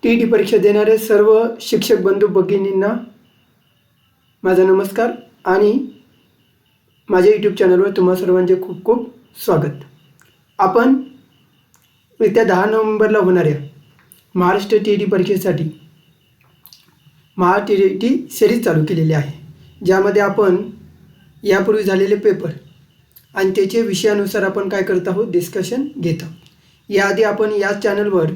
TET परीक्षा देणारे सर्व शिक्षक बंधू भगिनींना माझा नमस्कार आणि माझ्या यूट्यूब चॅनलवर तुम्हा सर्वांचे खूप खूप स्वागत. आपण येत्या 10 नोव्हेंबरला होणाऱ्या महाराष्ट्र TET परीक्षेसाठी TET सिरीज चालू केलेली आहे, ज्यामध्ये आपण यापूर्वी झालेले पेपर आणि त्याचे विषयानुसार आपण काय करत आहोत, डिस्कशन घेत आहोत. याआधी आपण या चॅनलवर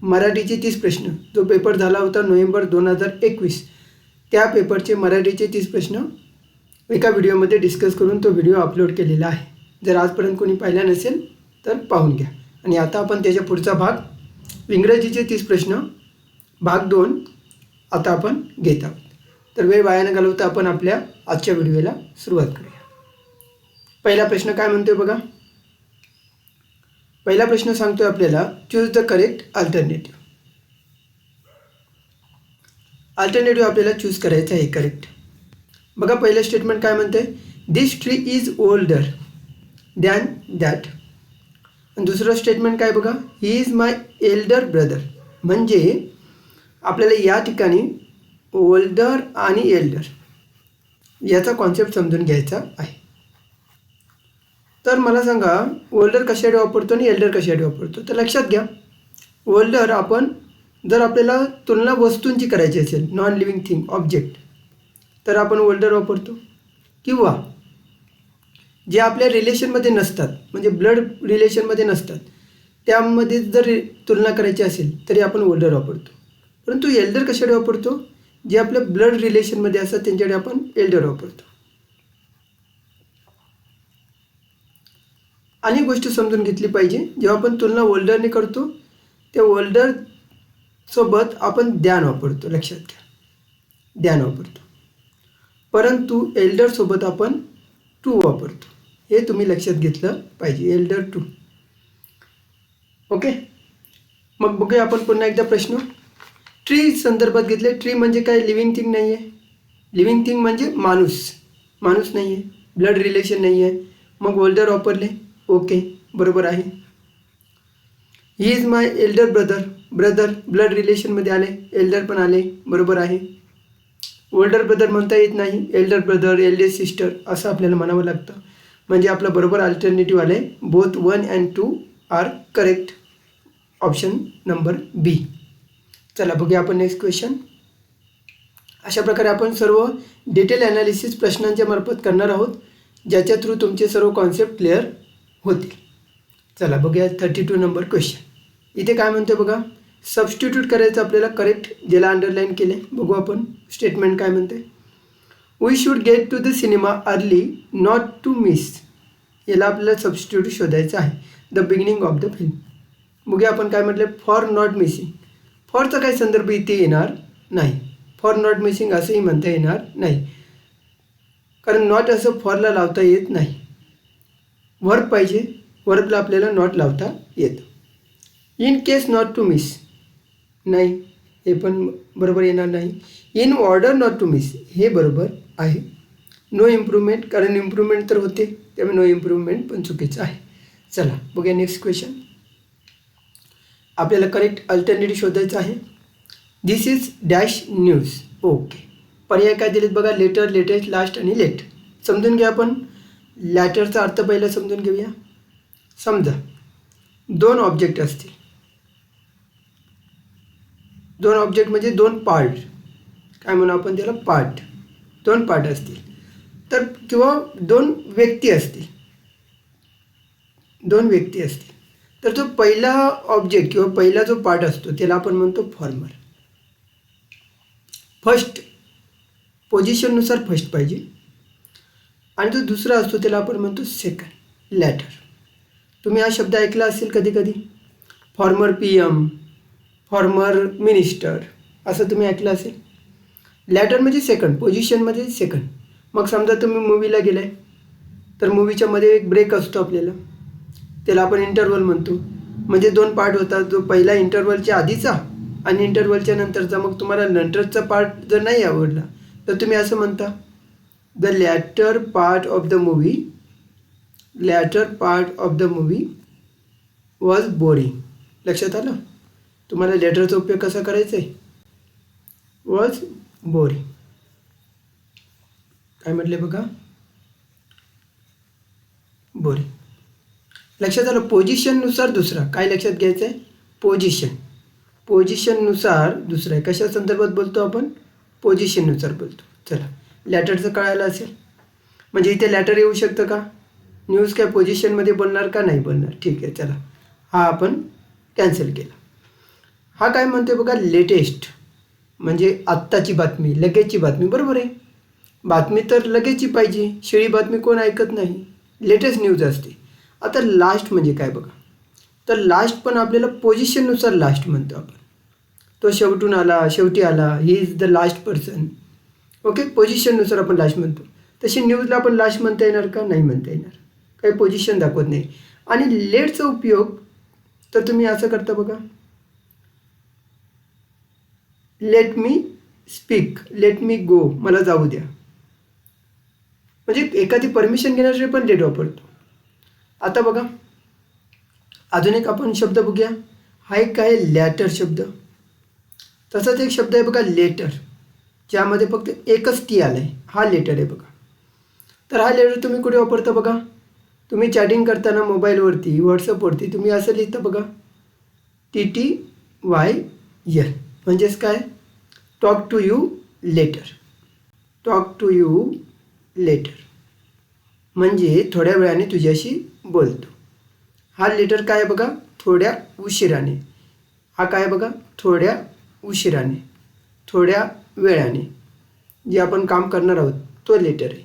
मराठीचे 30 प्रश्न, जो पेपर झाला होता नोव्हेंबर 2021, त्या पेपरचे मराठीचे 30 प्रश्न एका व्हिडिओमध्ये डिस्कस करून तो व्हिडिओ अपलोड केलेला आहे. जर आजपर्यंत कोणी पाहिला नसेल तर पाहून घ्या. आणि आता आपण त्याच्या पुढचा भाग इंग्रजीचे 30 प्रश्न भाग 2 आता आपण घेत आहोत. तर वेळ वाया न घालवता आपण आपल्या आजच्या व्हिडिओला सुरुवात करूया. पहिला प्रश्न काय म्हणतोय बघा. पहिला प्रश्न सांगतोय आपल्याला, choose the correct alternative. Alternative आपल्याला चूज करायचं आहे करेक्ट. बघा पहिलं स्टेटमेंट काय म्हणते, this tree is older than that. आणि दुसरं स्टेटमेंट काय बघा, he is my elder brother. म्हणजे आपल्याला या ठिकाणी ओल्डर आणि एल्डर याचा कॉन्सेप्ट समजून घ्यायचा आहे. तर मला सांगा, ओल्डर कशासाठी वापरतो आणि एल्डर कशासाठी वापरतो. तर लक्षात घ्या, ओल्डर आपण जर आपल्याला तुलना वस्तूंची करायची असेल, नॉन लिव्हिंग थिंग, ऑब्जेक्ट, तर आपण ओल्डर वापरतो. किंवा जे आपल्या रिलेशनमध्ये नसतात, म्हणजे ब्लड रिलेशनमध्ये नसतात, त्यामध्ये जर तुलना करायची असेल तरी आपण ओल्डर वापरतो. परंतु एल्डर कशासाठी वापरतो, जे आपल्या ब्लड रिलेशनमध्ये असतात त्यांच्याकडे आपण एल्डर वापरतो. अनेक गोष्टी समजून घेतली पाहिजे. जेव्हा आपण तुलना ओल्डरने करतो त्या ओल्डर सोबत आपण द्यान वापरतो, लक्षात घ्या, द्यान वापरतो. परंतु एल्डर सोबत आपण टू वापरतो, हे तुम्ही लक्षात घेतलं पाहिजे, एल्डर टू. ओके, मग बघूया आपण पुन्हा एकदा प्रश्न. ट्री संदर्भात घेतले. ट्री म्हणजे काय, लिव्हिंग थिंग नाही आहे. लिव्हिंग थिंग म्हणजे माणूस नाही आहे, ब्लड रिलेशन नाही आहे. मग ओल्डर वापरले, ओके, बरोबर आहे. He is my elder brother blood रिलेशनमध्ये आले, एल्डर पण आले, बरोबर आहे. ओल्डर ब्रदर म्हणता येत नाही, एल्डर ब्रदर, एल्डेस्ट सिस्टर असं आपल्याला म्हणावं लागतं. म्हणजे आपलं बरोबर अल्टरनेटिव्ह आले. Both 1 and 2 are correct. Option number B. चला बघूया आपण नेक्स्ट क्वेश्चन. अशा प्रकारे आपण सर्व डिटेल ॲनालिसिस प्रश्नांच्या मार्फत करणार आहोत, ज्याच्या थ्रू तुमचे सर्व कॉन्सेप्ट क्लिअर होतील. चला बघूया 32 नंबर क्वेश्चन. इथे काय म्हणते बघा, सबस्टिट्यूट करायचं आपल्याला करेक्ट, ज्याला अंडरलाईन केले. बघू आपण स्टेटमेंट काय म्हणते. We should get to the cinema early not to miss. याला आपल्याला सबस्टिट्यूट शोधायचं आहे. The beginning of the film. बघूया आपण काय म्हटलं, फॉर नॉट मिसिंग. फॉरचा काही संदर्भ इथे येणार नाही. फॉर नॉट मिसिंग असंही म्हणता येणार नाही, कारण नॉट असं फॉरला लावता येत नाही. वर्ब पाहिजे, वर्बला आपल्याला नॉट लावता येतं. In case not to miss नाही, हे पण बरोबर येणार नाही. In order not to miss हे बरोबर आहे. नो इम्प्रूव्हमेंट, कारण इम्प्रूव्हमेंट तर होते, त्यामुळे नो इम्प्रूव्हमेंट पण चुकीचं आहे. चला बघूया नेक्स्ट क्वेश्चन. आपल्याला करेक्ट अल्टरनेटिव्ह शोधायचं आहे. दिस इज डॅश न्यूज. ओके, पर्याय काय दिलेत बघा, लेटर, लेटेस्ट, लास्ट आणि लेट. समजून घ्या आपण. लॅटरचा अर्थ पहिला समजून घेऊया. समजा 2 ऑब्जेक्ट असतील. 2 ऑब्जेक्ट म्हणजे 2 पार्ट, काय म्हणू आपण त्याला, पार्ट. 2 पार्ट असतील तर, किंवा 2 व्यक्ती असतील. 2 व्यक्ती असतील तर जो पहिला ऑब्जेक्ट किंवा पहिला जो पार्ट असतो त्याला आपण म्हणतो फॉर्मर. फर्स्ट पोझिशननुसार फर्स्ट पाहिजे. आणि जो दुसरा असतो त्याला आपण म्हणतो सेकंड, लॅटर. तुम्ही हा शब्द ऐकला असेल कधी कधी, फॉर्मर PM, फॉर्मर मिनिस्टर, असं तुम्ही ऐकलं असेल. लॅटर म्हणजे सेकंड, पोझिशनमध्ये सेकंड. मग समजा तुम्ही मूवीला गेलाय तर मूवीच्या मध्ये एक ब्रेक असतो आपल्याला, त्याला आपण इंटरवल म्हणतो. म्हणजे 2 पार्ट होतात, जो पहिला इंटरवलच्या आधीचा आणि इंटरवलच्या नंतरचा. मग तुम्हाला नंतरचा पार्ट जर नाही आवडला तर तुम्ही असं म्हणता, the latter part of the movie was boring. लक्षात आलं. तुम्हाला लेटरचा उपयोग कसा करायचा आहे. Was boring. काय म्हटले बघा, बोरिंग. लक्षात आलं. पोझिशननुसार दुसरा. काय लक्षात घ्यायचं आहे, पोझिशन. पोझिशननुसार दुसरा आहे. कशा संदर्भात बोलतो आपण, पोझिशननुसार बोलतो. चला, लॅटरचं कळायला असेल. म्हणजे इथे लॅटर येऊ शकतं का, न्यूज काय पोझिशनमध्ये बोलणार का, नाही बोलणार. ठीक आहे, चला हा आपण कॅन्सल केला. हा काय म्हणते बघा, लेटेस्ट म्हणजे आत्ताची बातमी, लगेचची बातमी. बरोबर आहे, बातमी तर लगेचची पाहिजे, शिळी बातमी कोण ऐकत नाही, लेटेस्ट न्यूज असते. आता लास्ट म्हणजे काय बघा, तर लास्ट पण आपल्याला पोझिशननुसार लास्ट म्हणतो आपण. तो शेवटी आला, he is the last person. Okay, पोझिशननुसार आपण लास्ट म्हणतो. तशी न्यूजला आपण लास्ट म्हणता येणार का, नाही म्हणता येणार, काही पोझिशन दाखवत नाही. आणि लेटचा उपयोग तर तुम्ही असं करता बघा, let me speak, let me go, मला जाऊ द्या. म्हणजे एखादी परमिशन घेण्यासाठी पण लेट वापरतो. आता बघा अजून एक आपण शब्द बघूया. हा एक आहे लॅटर शब्द. तसाच एक शब्द आहे बघा लेटर, ज्यामध्ये फक्त एकच टी आला आहे. हा लेटर आहे बघा. तर हा लेटर तुम्ही कुठे वापरता बघा, तुम्ही चॅटिंग करताना मोबाईलवरती, व्हॉट्सअपवरती तुम्ही असं लिहिता बघा, TTYL. म्हणजेच काय, talk to you later. Talk to you later म्हणजे थोड्या वेळाने तुझ्याशी बोलतो. हा लेटर काय आहे बघा, थोड्या उशिराने. हा काय बघा, थोड्या उशिराने, थोड्या वेळाने जे आपण काम करणार आहोत तो लेटर आहे.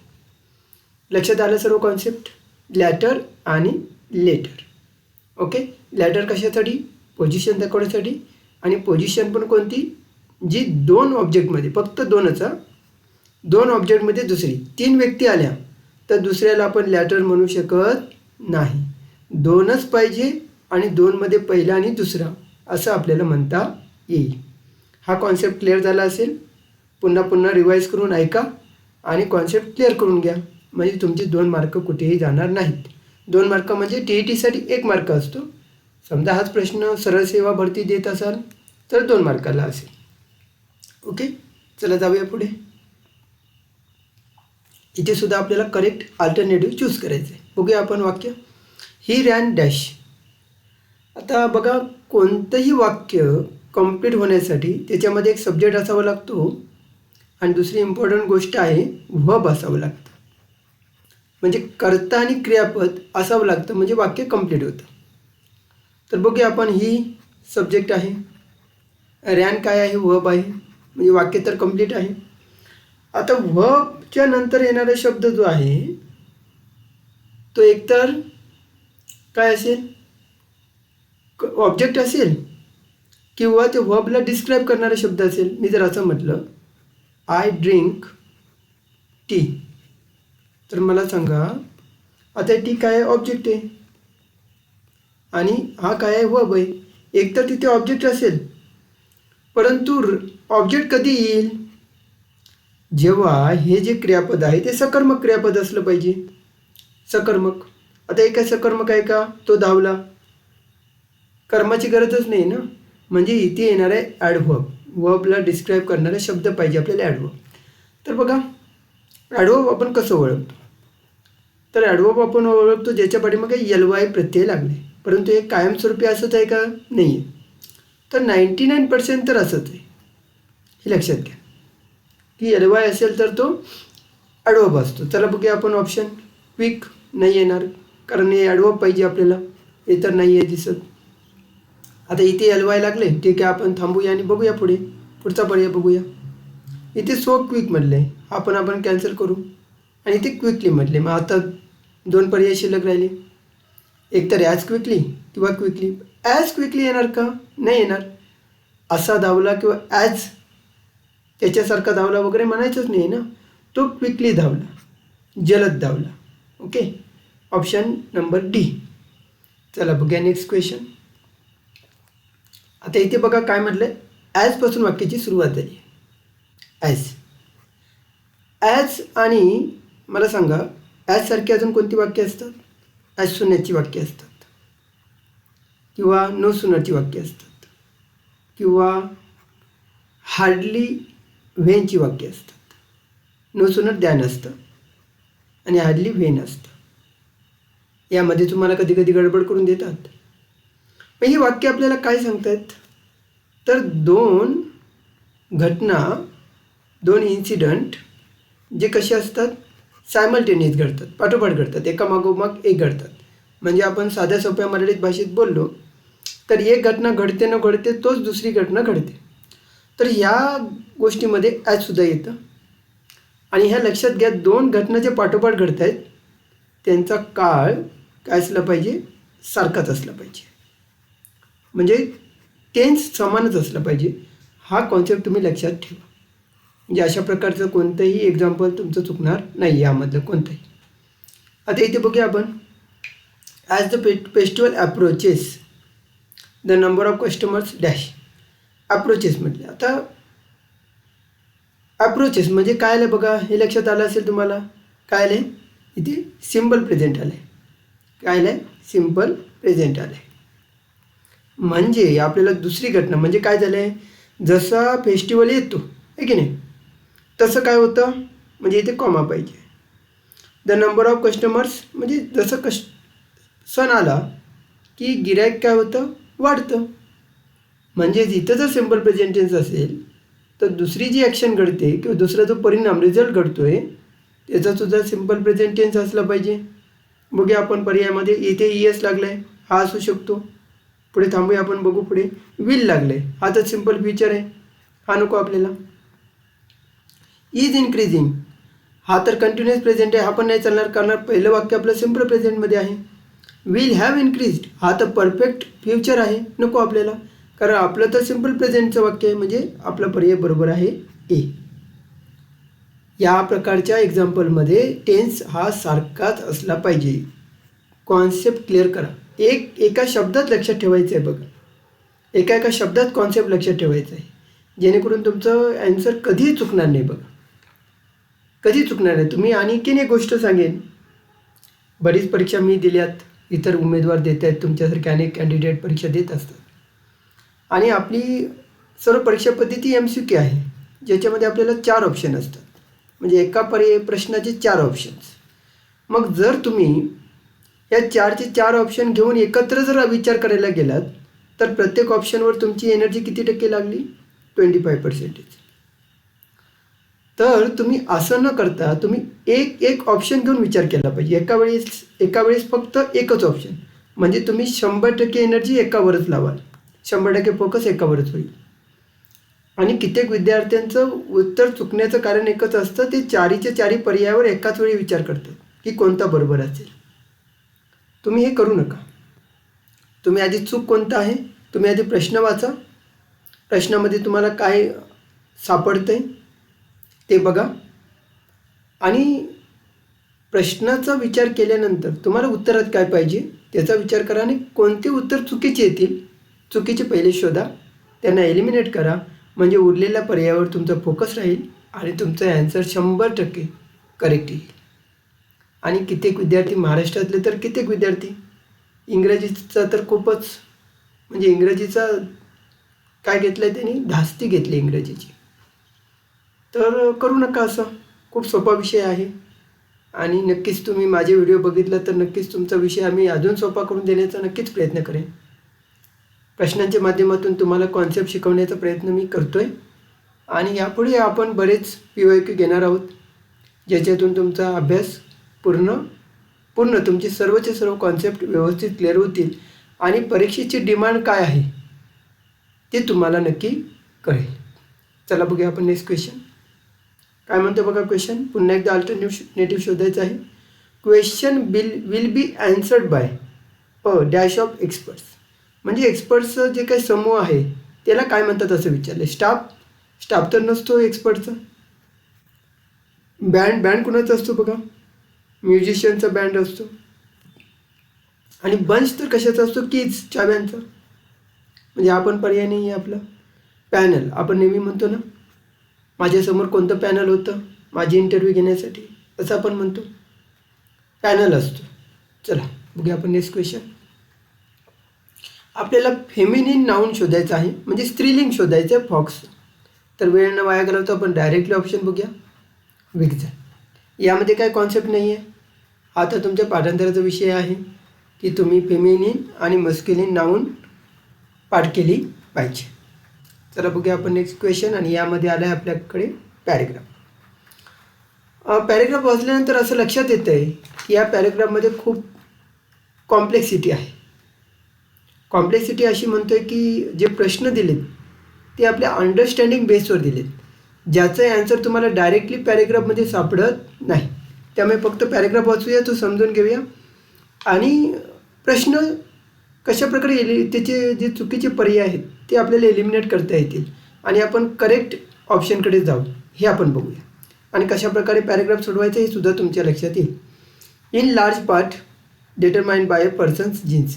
लक्षात आलं सर्व कॉन्सेप्ट, लॅटर आणि लेटर. ओके, लॅटर कशासाठी, पोझिशन दाखवण्यासाठी. आणि पोझिशन पण कोणती, जी दोन ऑब्जेक्टमध्ये, फक्त दोनच, दोन ऑब्जेक्टमध्ये दुसरी. 3 व्यक्ती आल्या तर दुसऱ्याला आपण लॅटर म्हणू शकत नाही, 2च पाहिजे. आणि 2मध्ये पहिला आणि दुसरा असं आपल्याला म्हणता येईल. हा कॉन्सेप्ट क्लिअर झाला असेल. पुन्हा रिवाईज करून ऐका आणि कॉन्सेप्ट क्लिअर करून घ्या, म्हणजे तुमचे 2 मार्क कुठेही जाणार नाहीत. 2 मार्क म्हणजे TETसाठी 1 मार्क असतो. समजा हाच प्रश्न सरळ सेवा भरती देत असाल तर 2 मार्काला असेल. ओके, चला जाऊया पुढे. इथे सुद्धा आपल्याला करेक्ट अल्टरनेटिव्ह चूज करायचं आहे. बघूया आपण वाक्य, ही रॅन डॅश. आता बघा कोणतंही वाक्य कंप्लीट होण्यासाठी त्याच्यामध्ये एक सब्जेक्ट असावा लागतो आणि दुसरी इम्पॉर्टंट गोष्ट आहे व्हर्ब असावं लागतं. म्हणजे कर्ता आणि क्रियापद असावं लागतं म्हणजे वाक्य कंप्लीट होतं. तर बघूया आपण, ही सब्जेक्ट आहे, रॅन काय आहे, व्हर्ब आहे, म्हणजे वाक्य तर कंप्लीट आहे. आता व्हर्बच्या नंतर येणारा शब्द जो आहे तो एकतर काय असेल, ऑब्जेक्ट असेल किंवा ते व्हर्बला डिस्क्राईब करणारा शब्द असेल. मी जर असं म्हटलं आय ड्रिंक टी, तर मला सांगा आता टी काय आहे, ऑब्जेक्ट आहे आणि हा काय आहे, व्हर्ब आहे. एकतर तिथे ऑब्जेक्ट असेल, परंतु ऑब्जेक्ट कधी येईल, जेव्हा हे जे क्रियापद आहे ते सकर्मक क्रियापद असलं पाहिजे. सकर्मक, आता हे काय सकर्मक आहे का, तो धावला, कर्माची गरजच नाही ना. म्हणजे इथे येणार आहे ॲडव्हर्ब, व्हर्बला डिस्क्राईब करणारा शब्द पाहिजे आपल्याला, ॲडव्हर्ब. तर बघा ॲडव्हर्ब आपण कसं ओळखतो, तर ॲडव्हर्ब आपण ओळखतो ज्याच्या पाठीमागे LY प्रत्यय लागले. परंतु हे कायमस्वरूपी असंच आहे का, नाही आहे. तर 99% तर असंच आहे. हे लक्षात घ्या की LY असेल तर तो ॲडव्हर्ब असतो. चला बघूया आपण ऑप्शन. क्विक नाही येणार कारण हे ॲडव्हर्ब पाहिजे आपल्याला, हे तर नाही आहे दिसत. आता इथे LY लागले, ठीक आहे, आपण थांबूया आणि बघूया पुढचा पर्याय बघूया. इथे सो क्विक म्हटलं आहे, आपण कॅन्सल करू आणि इथे क्विकली म्हटले. मग आता 2 पर्याय शिल्लक राहिले, एकतर ॲज क्विकली किंवा क्विकली. ॲज क्विकली येणार का, नाही येणार. असा धावला किंवा ॲज त्याच्यासारखा धावला वगैरे म्हणायचंच नाही ना, तो क्विकली धावला, जलद धावला. Okay, option number D. चला बघूया नेक्स्ट क्वेश्चन. आता इथे बघा काय म्हटलं, ॲजपासून वाक्याची सुरुवात झाली. ॲज आणि मला सांगा ॲजसारखी अजून कोणती वाक्य असतात, ॲज सुन्याची वाक्य असतात किंवा नो सुनाची वाक्य असतात. किंवा हार्डली व्हेनची वाक्य असतात. नो सुनर दॅन असतं आणि हार्डली व्हेन असतं. यामध्ये तुम्हाला कधी कधी गडबड करून देतात. मग ही वाक्य आपल्याला काय सांगतात, तर दोन घटना, दोन इन्सिडंट जे कसे असतात, सायमल्टेनियस घडतात, पाठोपाठ घडतात, एकामागोमाग एक घडतात. म्हणजे आपण साध्या सोप्या मराठीत भाषेत बोललो तर एक घटना घडते न घडते तोच दुसरी घटना घडते. तर ह्या गोष्टीमध्ये ॲजसुद्धा येतं. आणि ह्या लक्षात घ्या, दोन घटना जे पाठोपाठ घडत आहेत त्यांचा काळ काय असला पाहिजे, सारखाच असला पाहिजे. म्हणजे टेन्स समानच असला पाहिजे. हा कॉन्सेप्ट तुम्ही लक्षात ठेवा. म्हणजे अशा प्रकारचं कोणतंही एक्झाम्पल तुमचं चुकणार नाही यामधलं कोणतंही. आता इथे बघूया आपण, as the festival approaches the number of customers dash. Approaches म्हटले. आता अप्रोचेस म्हणजे काय आलं बघा, हे लक्षात आलं असेल तुम्हाला. काय आलं आहे इथे, सिम्पल प्रेझेंट आलं आहे. काय आलं आहे, सिम्पल प्रेझेंट आलं आहे. म्हणजे आपल्याला दुसरी घटना म्हणजे काय झालं आहे, जसा फेस्टिवल येतो आहे की नाही तसं काय होतं, म्हणजे इथे कॉमा पाहिजे. द नंबर ऑफ कस्टमर्स म्हणजे जसं सण आला की गिऱ्हाईक काय होतं, वाढतं. म्हणजे इथं जर सिम्पल प्रेझेंट टेन्स असेल तर दुसरी जी ॲक्शन घडते किंवा दुसरा जो परिणाम रिझल्ट घडतो आहे त्याचासुद्धा सिम्पल प्रेझेंट टेन्स असला पाहिजे. बघूया आपण पर्यायामध्ये, इथे ES लागला आहे, हा असू शकतो. पुढे थांबूया आपण, बघू पुढे. विल लागलं आहे, हा तर सिम्पल फ्युचर आहे, हा नको आपल्याला. इज इन्क्रीजिंग, हा तर कंटिन्युअस प्रेझेंट आहे, हा पण नाही चालणार कारण पहिलं वाक्य आपलं सिम्पल प्रेझेंटमध्ये आहे. विल हॅव इन्क्रीज्ड, हा तर परफेक्ट फ्युचर आहे, नको आपल्याला कारण आपलं तर सिम्पल प्रेझेंटचं वाक्य आहे. म्हणजे आपला पर्याय बरोबर आहे ए. या प्रकारच्या एक्झाम्पलमध्ये टेन्स हा सारखाच असला पाहिजे. कॉन्सेप्ट क्लिअर करा. एका शब्दात लक्षात ठेवायचं आहे बघा, एका शब्दात कॉन्सेप्ट लक्षात ठेवायचं आहे, जेणेकरून तुमचं ॲन्सर कधीही चुकणार नाही बघा, कधी चुकणार नाही. तुम्ही आणखीन एक गोष्ट सांगेन, बरीच परीक्षा मी दिल्यात, इतर उमेदवार देत आहेत, तुमच्यासारखे अनेक कॅन्डिडेट परीक्षा देत असतात. आणि आपली सर्व परीक्षा पद्धती MCQ आहे, ज्याच्यामध्ये आपल्याला 4 ऑप्शन असतात. म्हणजे एका प्रश्नाचे 4 ऑप्शन्स. मग जर तुम्ही या 4चे 4 ऑप्शन घेऊन एकत्र जर विचार करायला गेलात तर प्रत्येक ऑप्शनवर तुमची एनर्जी किती टक्के लागली, 25%. तर तुम्ही असं न करता तुम्ही एक ऑप्शन घेऊन विचार केला पाहिजे. एका वेळेस फक्त एकच ऑप्शन, म्हणजे तुम्ही 100% एनर्जी एकावरच लावाल, 100% फोकस एकावरच होईल. आणि कित्येक विद्यार्थ्यांचं उत्तर चुकण्याचं कारण एकच असतं, ते 4च्या 4 पर्यायावर एकाच वेळी विचार करतात की कोणता बरोबर असेल. तुम्ही हे करू नका. तुम्ही आधी चूक कोणता आहे, तुम्ही आधी प्रश्न वाचा, प्रश्नामध्ये तुम्हाला काय सापडतंय ते बघा, आणि प्रश्नाचा विचार केल्यानंतर तुम्हाला उत्तरात काय पाहिजे त्याचा विचार करा. आणि कोणते उत्तर चुकीचे येतील, चुकीचे पहिले शोधा, त्यांना एलिमिनेट करा. म्हणजे उरलेल्या पर्यायावर तुमचा फोकस राहील आणि तुमचं ॲन्सर 100% करेक्ट येईल. आणि कित्येक विद्यार्थी महाराष्ट्रातले तर कित्येक विद्यार्थी इंग्रजीचा तर खूपच, म्हणजे इंग्रजीचा काय घेतलं आहे त्यांनी, धास्ती घेतली इंग्रजीची. तर करू नका असं, खूप सोपा विषय आहे. आणि नक्कीच तुम्ही माझे व्हिडिओ बघितला तर नक्कीच तुमचा विषय आम्ही अजून सोपा करून देण्याचा नक्कीच प्रयत्न करेन. प्रश्नांच्या माध्यमातून तुम्हाला कॉन्सेप्ट शिकवण्याचा प्रयत्न मी करतो आहे. आणि यापुढे आपण बरेच PYQ घेणार आहोत, ज्याच्यातून तुमचा अभ्यास पूर्ण तुमचे सर्वचे सर्व कॉन्सेप्ट व्यवस्थित क्लिअर होतील आणि परीक्षेची डिमांड काय आहे ते तुम्हाला नक्की कळेल. चला बघूया आपण नेक्स्ट क्वेश्चन काय म्हणतो बघा. क्वेश्चन पुन्हा एकदा अल्टरनेटिव्ह शोधायचं आहे. Question will be answered by a dash of experts. म्हणजे एक्सपर्ट्सचं जे काही समूह आहे त्याला काय म्हणतात असं विचारलं. स्टाफ तर नसतो एक्सपर्टचा. बँड कुणाचा असतो बघा, म्युझिशियनचा बँड असतो. आणि बंच तर कशाचा असतो, कीज, चाव्यांचा. म्हणजे आपण पर्याय नाही आहे आपला. पॅनल, आपण नेहमी म्हणतो ना, माझ्यासमोर कोणतं पॅनल होतं माझी इंटरव्ह्यू घेण्यासाठी, असं आपण म्हणतो, पॅनल असतो. चला बघूया आपण नेक्स्ट क्वेश्चन. आपल्याला फेमिनिन नाऊन शोधायचं आहे, म्हणजे स्त्रीलिंग शोधायचं आहे फॉक्स. तर वेळ न वाया घालवता आपण डायरेक्टली ऑप्शन बघूया, विक्झन. यामध्ये काय कॉन्सेप्ट नाही आहे. हा तर तुमच्या पाठांतराचा विषय आहे की तुम्ही फेमिनिन आणि मस्क्युलिन नाऊन पाठ केली पाहिजे. चला बघूया आपण नेक्स्ट क्वेश्चन. आणि यामध्ये आलं आहे आपल्याकडे पॅरेग्राफ. पॅरेग्राफ वाचल्यानंतर असं लक्षात येतं आहे की या पॅरेग्राफमध्ये खूप कॉम्प्लेक्सिटी आहे. कॉम्प्लेक्सिटी अशी म्हणतो आहे की जे प्रश्न दिलेत ते आपल्या अंडरस्टँडिंग बेसवर दिलेत, ज्याचं ॲन्सर तुम्हाला डायरेक्टली पॅरेग्राफमध्ये सापडत नाही. त्यामुळे फक्त पॅरेग्राफ वाचूया, तो समजून घेऊया आणि प्रश्न कशाप्रकारे त्याचे जे चुकीचे पर्याय आहेत ते आपल्याला एलिमिनेट करता येतील आणि आपण करेक्ट ऑप्शनकडे जाऊ, हे आपण बघूया. आणि कशाप्रकारे पॅरेग्राफ सोडवायचं हे सुद्धा तुमच्या लक्षात येईल. In large part determined by a person's genes,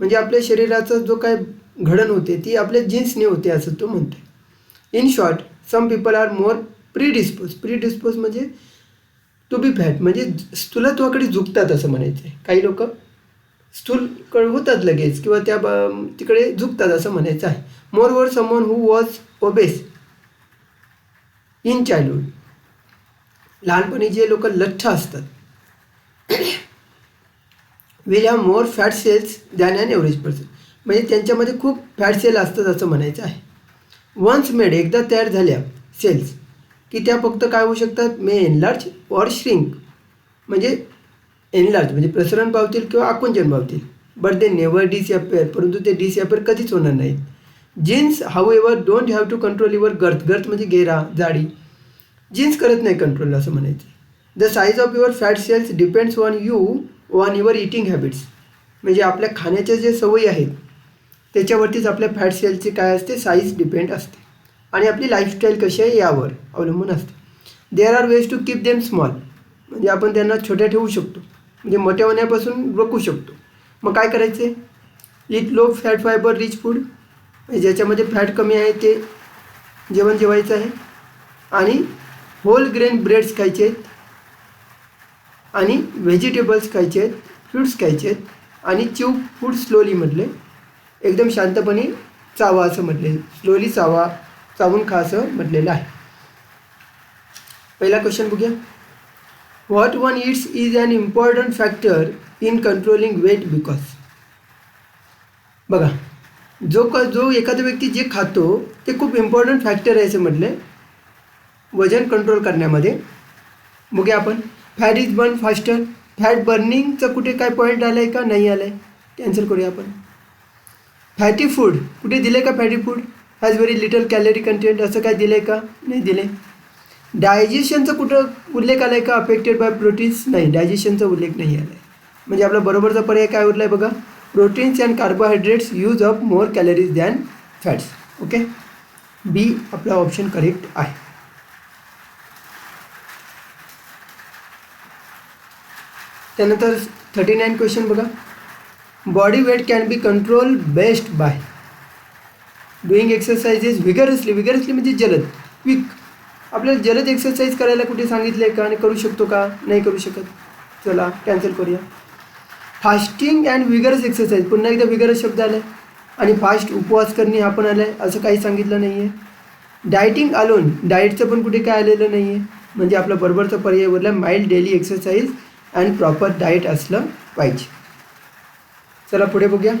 म्हणजे आपल्या शरीराचं जो काय घडण होते ती आपल्या जीन्सने होते असं तो म्हणतो. In short some people are more predispose म्हणजे टू बी फॅट, म्हणजे स्थूलत्वाकडे झुकतात असं म्हणायचं आहे. काही लोक स्थूल होतात लगेच किंवा त्या तिकडे झुकतात असं म्हणायचं आहे. More or someone who was obese in childhood, लहानपणी जे लोक लठ्ठ असतात will have more fat cells than an average person, म्हणजे त्यांच्यामध्ये खूप फॅट सेल असतात असं म्हणायचं आहे. वन्स मेड, एकदा तयार झाल्या सेल्स की त्या फक्त काय होऊ शकतात, मे एनलार्ज ऑर श्रिंक, म्हणजे एनलार्ज म्हणजे प्रसरण पावतील किंवा आकुंचन पावतील. बट दे नेवर डिसअपेअर, परंतु ते डिसअपेअर कधीच होणार नाहीत. Genes however don't have to control your girth म्हणजे घेरा जाडी, जीन्स करत नाही कंट्रोल असं म्हणायचं. The size of your fat cells depends on you on your eating habits, म्हणजे आपल्या खाण्याच्या जे सवयी आहेत त्याच्यावरतीच आपल्या फॅट सेलची काय असते साईज डिपेंड असते आणि आपली लाईफस्टाईल कशी आहे यावर अवलंबून असते. There are ways to keep them small, म्हणजे आपण त्यांना छोट्या ठेवू शकतो, म्हणजे मोठ्या होण्यापासून रोखू शकतो. मग काय करायचे, it low fat fibre rich food, म्हणजे ज्याच्यामध्ये फॅट कमी आहे ते जेवण जेवायचं आहे. आणि होल ग्रेन ब्रेड्स खायचे आहेत आणि व्हेजिटेबल्स खायचे आहेत, फ्रूट्स खायचे आहेत आणि च्यू फूड स्लोली म्हटले, एकदम शांतपणे चावा असं म्हटले, स्लोली चावून खा असं म्हटलेलं आहे. पहिला क्वेश्चन बघूया. What one it's is an important factor in controlling weight because, बघा जो एखादा व्यक्ती जे खातो ते खूप इम्पॉर्टंट फॅक्टर आहे असं म्हटलं वजन कंट्रोल करण्यामध्ये. बघूया आपण. Fat is burn faster, fat बर्निंगचं कुठे काय पॉईंट आलं आहे का, नाही आलं आहे, कॅन्सल करूया आपण. फॅटी फूड कुठे दिलं आहे का, fatty food has very little calorie content असं काय दिलं आहे का, नाही दिले. डायजेशनचं कुठं उल्लेख आला आहे का, अफेक्टेड बाय प्रोटीन्स, नाही डायजेशनचा उल्लेख नाही आला आहे. म्हणजे आपला बरोबरचा पर्याय काय उरला आहे बघा, proteins and carbohydrates use up more calories than fats. Okay, B आपला ऑप्शन करेक्ट आहे. त्यानंतर 39 क्वेश्चन बघा. Body weight can be control best by doing exercises vigorously म्हणजे जलद, क्विक. आपल्याला जलद एक्सरसाइज करायला कुठे सांगितलं आहे का आणि करू शकतो का, नाही करू शकत. चला कॅन्सल करूया. फास्टिंग अँड विगरस एक्सरसाइज, पुन्हा एकदा विगरस शब्द आला आहे आणि फास्ट उपवास करणे हा पण आला आहे, असं काही सांगितलं नाही आहे. डायटिंग अलोन, डाएटचं पण कुठे काय आलेलं नाही आहे, म्हणजे आपला बरोबरचा पर्याय उरला mild daily exercise and proper diet असलं पाहिजे. चला पुढे बघूया.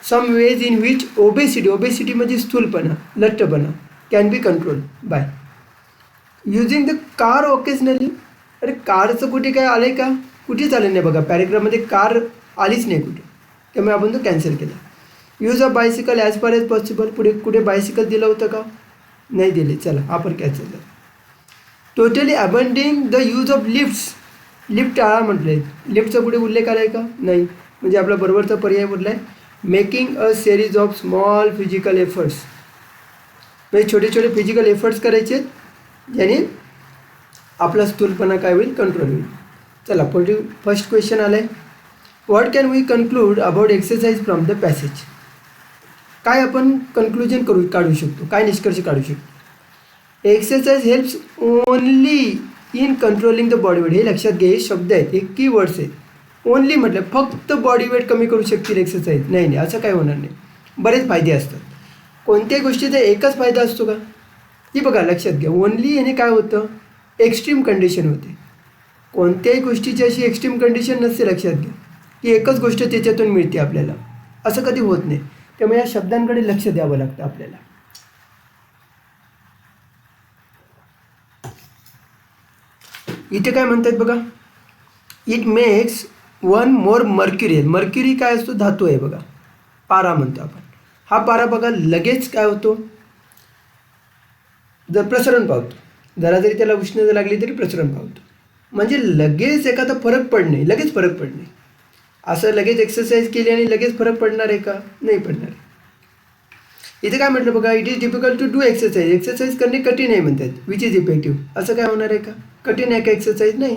Some ways in which obesity म्हणजे स्थूलपणा लठ्ठपणा can be control by using the car occasionally. अरे कारचं कुठे काय आलं आहे का, कुठेच आलं नाही बघा, पॅरेग्राफमध्ये कार आलीच नाही कुठे, त्यामुळे आपण तो कॅन्सल केला. Use of bicycle as far as possible, पुढे कुठे बायसिकल दिलं होतं का, नाही दिले, चला आपण कॅन्सल केलं. Totally abandoning the use of lift टाळा म्हटले, लिफ्टचा कुठे उल्लेख आला आहे का, नाही, म्हणजे आपला बरोबरचा पर्याय उरला आहे making a series of small physical efforts, म्हणजे छोटे छोटे फिजिकल एफर्ट्स करायचे ज्याने आपला स्थूलपणा काय होईल, कंट्रोल होईल. चला पुढे फर्स्ट क्वेश्चन आलं आहे. What can we conclude about exercise from the passage, काय आपण कन्क्लुजन काढू शकतो, काय निष्कर्ष काढू शकतो. Exercise helps only in controlling the body weight, हे लक्षात घ्या, हे शब्द आहेत, हे कीवर्ड्स आहेत. ओनली म्हटलं फक्त बॉडी वेट कमी करू शकतील एक्सरसाइज, नाही असं काय होणार नाही. बरेच फायदे असतात. कोणत्याही गोष्टीचा एकच फायदा असतो का? ही बघा लक्षात घ्या, ओन्ली याने काय होतं, एक्स्ट्रीम कंडिशन होते. कोणत्याही गोष्टीची अशी एक्स्ट्रीम कंडिशन नसते, लक्षात घ्या, की एकच गोष्ट त्याच्यातून मिळते आपल्याला, असं कधी होत नाही. त्यामुळे या शब्दांकडे लक्ष द्यावं लागतं आपल्याला. इथे काय म्हणतात बघा, it makes one more mercurial. Mercury काय असतो, धातू आहे बघा, पारा म्हणतो आपण. हा पारा बघा लगेच काय होतो, जर प्रसरण पावतो, जरा जरी त्याला उष्णता लागली तरी प्रसरण पावतो. म्हणजे लगेच एखादा फरक पडणे, लगेच फरक पडणे. असं लगेच एक्सरसाइज केली आणि लगेच फरक पडणार आहे का? नाही पडणार. इथे काय म्हटलं बघा, it is difficult to do exercise. Exercise करणे कठीण आहे म्हणतात. Which is effective. असं काय होणार आहे का? कठीण आहे का एक्सरसाइज? नाही.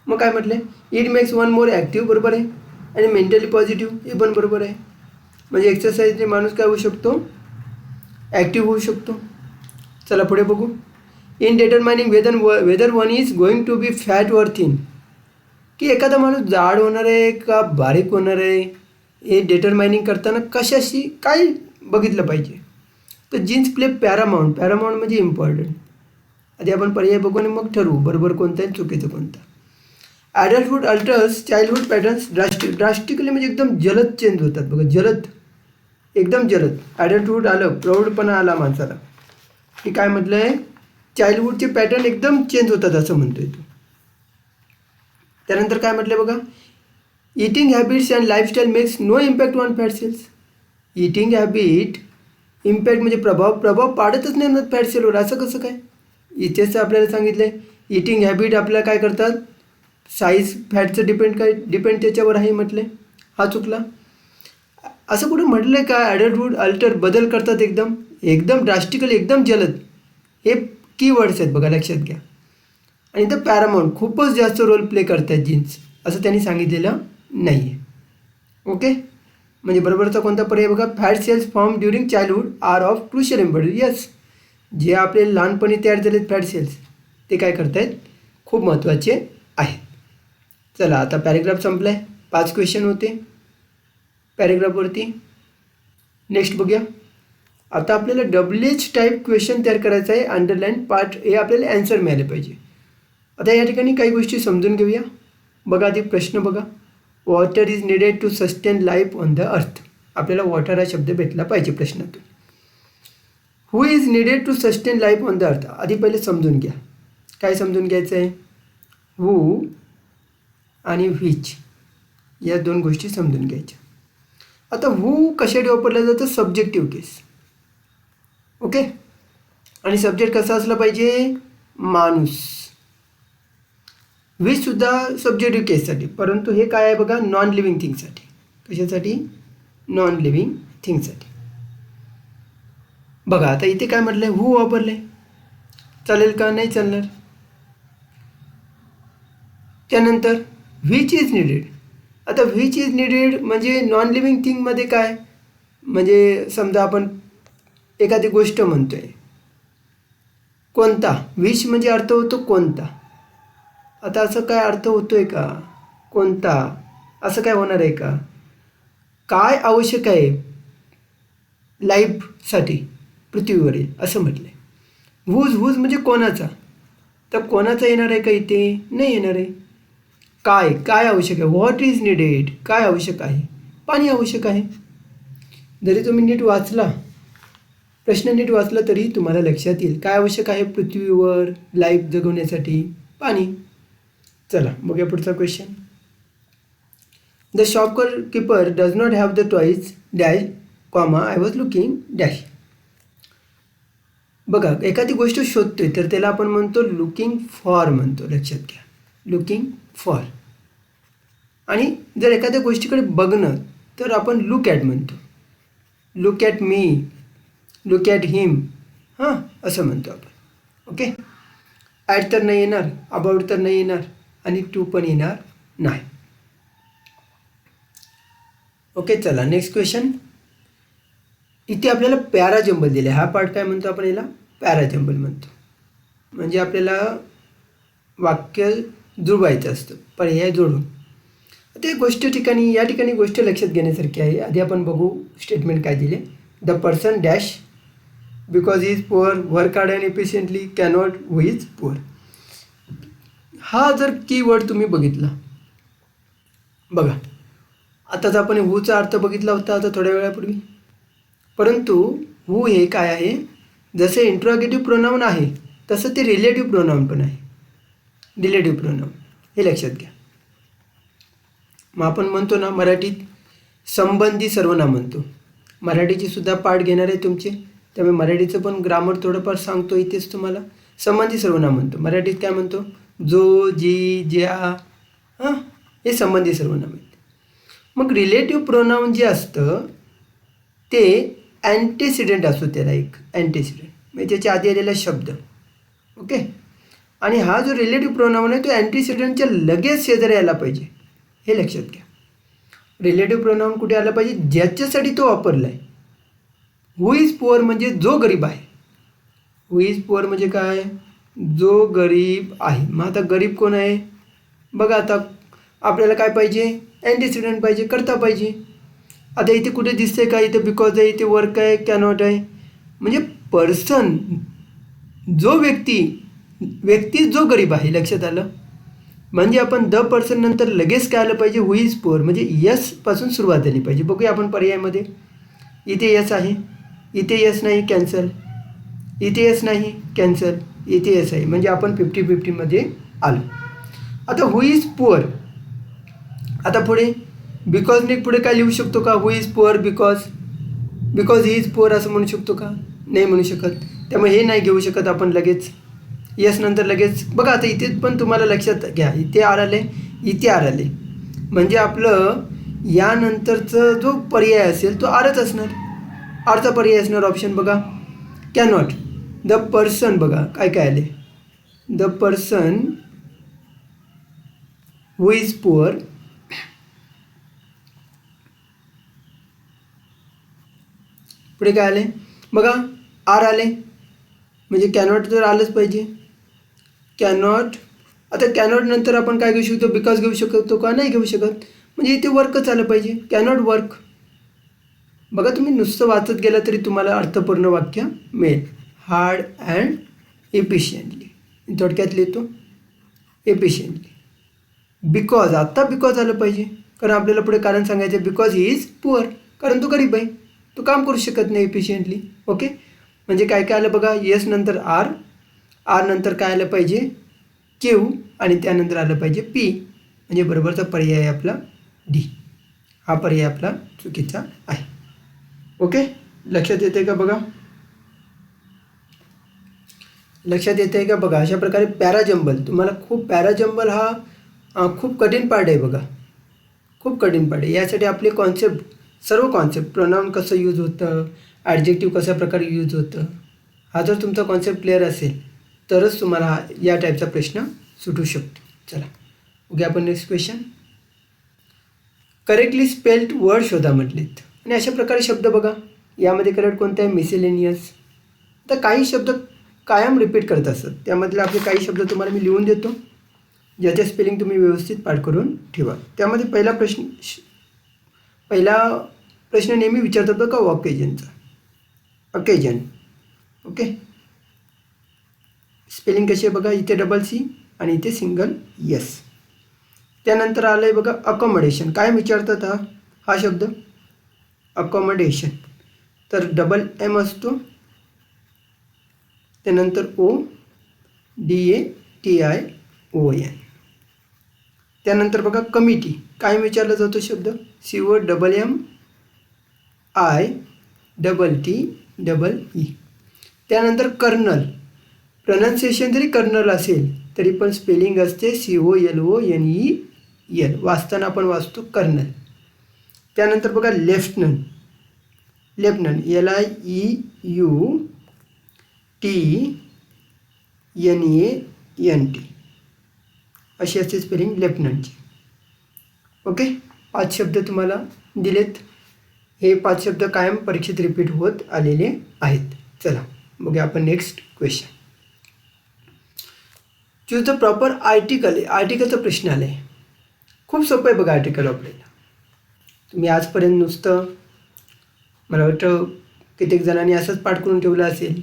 मग काय म्हटलं, it makes one more active, बरोबर आहे, आणि मेंटली पॉझिटिव्ह, हे पण बरोबर आहे. म्हणजे एक्सरसाइजने माणूस काय होऊ शकतो, ॲक्टिव्ह होऊ शकतो. चला पुढे बघू. In determining whether one is going to be fat or thin, की एखादा माणूस जाड होणार आहे का बारीक होणार आहे, हे डिटरमाइनिंग करताना कशाशी काय बघितलं पाहिजे. तर जीन्स प्ले पॅरामाउंट. पॅरामाउंट म्हणजे इम्पॉर्टंट. आधी आपण पर्याय बघू आणि मग ठरवू बरोबर कोणता आहे चुकीचं कोणता. ॲडल्टहूड अल्टर्स चाइल्डहूड पॅटर्न्स ड्रास्टिकली, म्हणजे एकदम जलद चेंज होतात बघा, जलद, एकदम जलद. ॲडल्टहूड आलं, प्रौढपणा आला माणसाला, की काय म्हटलं आहे, चाइल्डहूडचे पॅटर्न एकदम चेंज होतात असं म्हणतोय तो. त्यानंतर काय म्हटलं बघा, eating habits and lifestyle makes no impact on fat cells. Eating habit, impact म्हणजे प्रभाव पाडतच नाही ना फॅट सेलवर. असं कसं काय? इथेच आपल्याला सांगितलं आहे, इटिंग हॅबिट आपल्याला काय करतात, साईज फॅटचं डिपेंड त्याच्यावर आहे म्हटलं. हा चुकला. असं कुठं म्हटलं आहे का, ॲडल्टहूड अल्टर बदल करतात एकदम ड्रास्टिकली, एकदम जलद. हे कीवर्ड्स आहेत बघा, लक्षात घ्या. आणि इथं पॅरामाउंट, खूपच जास्त रोल प्ले करतात जीन्स, असं त्यांनी सांगितलेलं नाही आहे. ओके, म्हणजे बरोबरचा कोणता पर्याय बघा, fat cells form during childhood are of crucial importance. Yes, जे आपले लहानपणी तयार झालेत फॅट सेल्स, ते काय करतायत, खूप महत्त्वाचे आहेत. चला आता पॅरेग्राफ संपला आहे. 5 क्वेश्चन होते पॅरेग्राफवरती. नेक्स्ट बघूया. आता आपल्याला WH टाईप क्वेश्चन तयार करायचा आहे. अंडरलाईन पार्ट हे आपल्याला ॲन्सर मिळाले पाहिजे. आता या ठिकाणी काही गोष्टी समजून घेऊया. बघा आधी प्रश्न बघा, water is needed to sustain life on the earth. आपल्याला वॉटर हा शब्द भेटला पाहिजे प्रश्नातून. Who is needed to sustain life on the earth. आधी पहिले समजून घ्या, काय समजून घ्यायचं आहे, हू आणि व्हिच या 2 गोष्टी समजून घ्यायच्या. आता हू कशासाठी वापरलं जातं, सब्जेक्टिव्ह केस. ओके, आणि सब्जेक्ट कसा असला पाहिजे, माणूस. व्हिचसुद्धा सब्जेक्टिव्ह केससाठी, परंतु हे काय आहे बघा, नॉन लिव्हिंग थिंगसाठी. कशासाठी, नॉन लिव्हिंग थिंगसाठी. बघा आता इथे काय म्हटलं आहे, हू वापरले, चालेल का, नाही चालणार. त्यानंतर व्हिच इज निडेड. आता व्हिच इज निडेड म्हणजे नॉन लिव्हिंग थिंगमध्ये काय, म्हणजे समजा आपण एखादी गोष्ट म्हणतो आहे, कोणता, व्हिच म्हणजे अर्थ होतो कोणता. आता असं काय अर्थ होतो आहे का, कोणता, असं काय होणार आहे का, काय आवश्यक आहे लाईफसाठी पृथ्वीवरील, असं म्हटलं आहे. व्हूज म्हणजे कोणाचा, तर कोणाचा येणार आहे का इथे, नाही येणार आहे. काय आवश्यक आहे, व्हॉट इज निडेड, काय आवश्यक आहे, पाणी आवश्यक आहे. जरी तुम्ही नीट वाचला, प्रश्न नीट वाचला तरी तुम्हाला लक्षात येईल काय आवश्यक आहे पृथ्वीवर लाईफ जगवण्यासाठी, पाणी. चला बघूया पुढचा question. The shopkeeper does not have the toys dash comma I was looking dash. बघा एखादी गोष्ट शोधतोय तर त्याला आपण म्हणतो लुकिंग फॉर म्हणतो, लक्षात घ्या, लुकिंग फॉर. आणि जर एखाद्या गोष्टीकडे बघणं तर आपण लुक ॲट म्हणतो, look at me, look at him, हां असं म्हणतो आपण. ओके, ॲट तर नाही येणार, अबाउट तर नाही येणार, आणि टू पण येणार नाही. ओके, चला नेक्स्ट क्वेश्चन. इथे आपल्याला पॅराजंबल दिले. हा पार्ट काय म्हणतो आपण, याला पॅराजंबल म्हणतो. म्हणजे आपल्याला वाक्य जुळवायचं असतं पर्याय जोडून. आता एक गोष्ट या ठिकाणी गोष्ट लक्षात घेण्यासारखी आहे. आधी आपण बघू स्टेटमेंट काय दिले. The person dash because he is poor work hard and efficiently cannot who is poor. हा जर कीवर्ड तुम्ही बघितला बघा, आताच आपण हूचा अर्थ बघितला होता आता थोड्या वेळापूर्वी. परंतु हू हे काय आहे, जसे इंट्रोगेटिव्ह प्रोनाऊन आहे तसं ते रिलेटिव्ह प्रोनाऊन पण आहे. रिलेटिव्ह प्रोनाऊन हे लक्षात घ्या. मग आपण म्हणतो ना मराठीत संबंधी सर्वनाम म्हणतो. मराठीची सुद्धा पाठ घेणार आहे तुमचे, त्यामुळे मराठीचं पण ग्रामर थोडंफार सांगतो इथेच तुम्हाला. संबंधी सर्वनाम म्हणतो. मराठीत काय म्हणतो, जो, जी, ज्या, हां हे संबंधी सर्वनाम आहेत. मग रिलेटिव्ह प्रोनाऊन जे असतं ते अँटेसिडेंट असतो, त्याला एक अँटेसिडेंट म्हणजे त्याच्या आधी आलेला शब्द. ओके. आणि हा जो रिलेटिव्ह प्रोनाऊन आहे तो अँटेसिडेंटच्या लगेच शेजारी यायला पाहिजे, हे लक्षात घ्या. रिलेटिव्ह प्रोनाऊन कुठे आला पाहिजे, ज्याच्यासाठी तो वापरला आहे. हू इज पुअर म्हणजे जो गरीब आहे. हू इज पुअर म्हणजे काय, जो गरीब आहे. मग आता गरीब कोण आहे बघा, आता आपल्याला काय पाहिजे, अँटेसिडेंट पाहिजे, करता पाहिजे. आता इथे कुठे दिसते का, इथे बिकॉज आहे, इथे वर्क आहे, कॅनॉट आहे. म्हणजे पर्सन जो व्यक्ती जो गरीब आहे, लक्षात आलं. म्हणजे आपण द पर्सन नंतर लगेच काय आलं पाहिजे, हू इज पुअर म्हणजे यस पासून सुरुवात झाली पाहिजे. बघूया आपण पर्यायामध्ये. इथे यस आहे, इथे यस नाही, कॅन्सल. इथे यस नाही, कॅन्सल. इथे यस आहे, म्हणजे आपण 50-50मध्ये आलो. आता हू इज पुअर, आता पुढे बिकॉजने पुढे काय लिहू शकतो का, who is poor because he is poor असं म्हणू शकतो का, नाही म्हणू शकत. त्यामुळे हे नाही घेऊ शकत आपण लगेच. यस नंतर लगेच बघा. आता इथे पण तुम्हाला लक्षात घ्या, इथे आर आले, इथे आर आले, म्हणजे आपलं यानंतरचं जो पर्याय असेल तो आरच असणार. आरचा पर्याय असणार ऑप्शन बघा, कॅनॉट. द पर्सन बघा काय काय आले, the person who is poor पुढे काय आले बघा, आर आले, म्हणजे कॅनॉट तर आलंच पाहिजे. कॅनॉट. आता कॅनॉट नंतर आपण काय घेऊ शकतो, बिकॉज घेऊ शकतो का, नाही घेऊ शकत. म्हणजे इथे वर्कच आलं पाहिजे, कॅनॉट वर्क. बघा तुम्ही नुसतं वाचत गेला तरी तुम्हाला अर्थपूर्ण वाक्य मिळेल. हार्ड अँड एफिशियंटली, थोडक्यात लिहितो एफिशियंटली. बिकॉज, आत्ता बिकॉज आलं पाहिजे, कारण आपल्याला पुढे कारण सांगायचं आहे. बिकॉज ही इज पुअर, कारण तो गरीब आहे, तो काम करू शकत नाही एफिशियंटली. ओके. म्हणजे काय काय आलं बघा, येस नंतर आर, आर नंतर काय आलं पाहिजे, क्यू, आणि त्यानंतर आलं पाहिजे पी, म्हणजे बरोबरचा पर्याय आहे आपला डी. हा पर्याय आपला चुकीचा आहे. ओके. लक्षात येते का बघा, लक्षात येते आहे का बघा. अशा प्रकारे पॅराजंबल, तुम्हाला खूप पॅराजंबल हा खूप कठीण पार्ट आहे बघा, खूप कठीण पार्ट आहे. यासाठी आपले कॉन्सेप्ट, सर्व कॉन्सेप्ट, प्रोनाऊन कसं यूज होतं, ॲडजेक्टिव्ह कशा प्रकारे यूज होतं, हा जर तुमचा कॉन्सेप्ट क्लिअर असेल तरच तुम्हाला या टाईपचा प्रश्न सुटू शकतो. चला ओके, आपण next question. Correctly spelled word शोधा म्हटलेत, आणि अशा प्रकारे शब्द बघा. यामध्ये करेक्ट कोणतं आहे, मिसेलेनियस. तर काही शब्द कायम रिपीट करत असतात, त्यामधले आपले काही शब्द तुम्हाला मी लिहून देतो, ज्याचे स्पेलिंग तुम्ही व्यवस्थित पाठ करून ठेवा. त्यामध्ये पहिला प्रश्न नेहमी विचारतात बघा, ऑकेजनचा. ऑकेजन. ओके. स्पेलिंग कशी आहे बघा, इथे डबल सी आणि इथे सिंगल यस. त्यानंतर आलं आहे बघा अकोमोडेशन. काय विचारतात हा शब्द, अकोमोडेशन. तर डबल एम असतो, त्यानंतर ODATION. त्यानंतर बघा कमिटी. काय विचारला जातो शब्द, COMMITTE. त्यानंतर कर्नल. प्रोनाऊन्सिएशन जरी कर्नल असेल तरी पण स्पेलिंग असते COLONEL, वाचताना आपण वाचतो कर्नल. त्यानंतर बघा लेफ्टनंट. LEUTNANT अशी असते स्पेलिंग लेफ्टनंटची. ओके. 5 शब्द तुम्हाला दिलेत. हे 5 शब्द कायम परीक्षेत रिपीट होत आलेले आहेत. चला बघूया आपण next question. Choose the proper article. आर्टिकलचा प्रश्न आला आहे. खूप सोपं आहे बघा आर्टिकल वापरायला. तुम्ही आजपर्यंत नुसतं मला वाटतं कित्येक जणांनी असंच पाठ करून ठेवलं असेल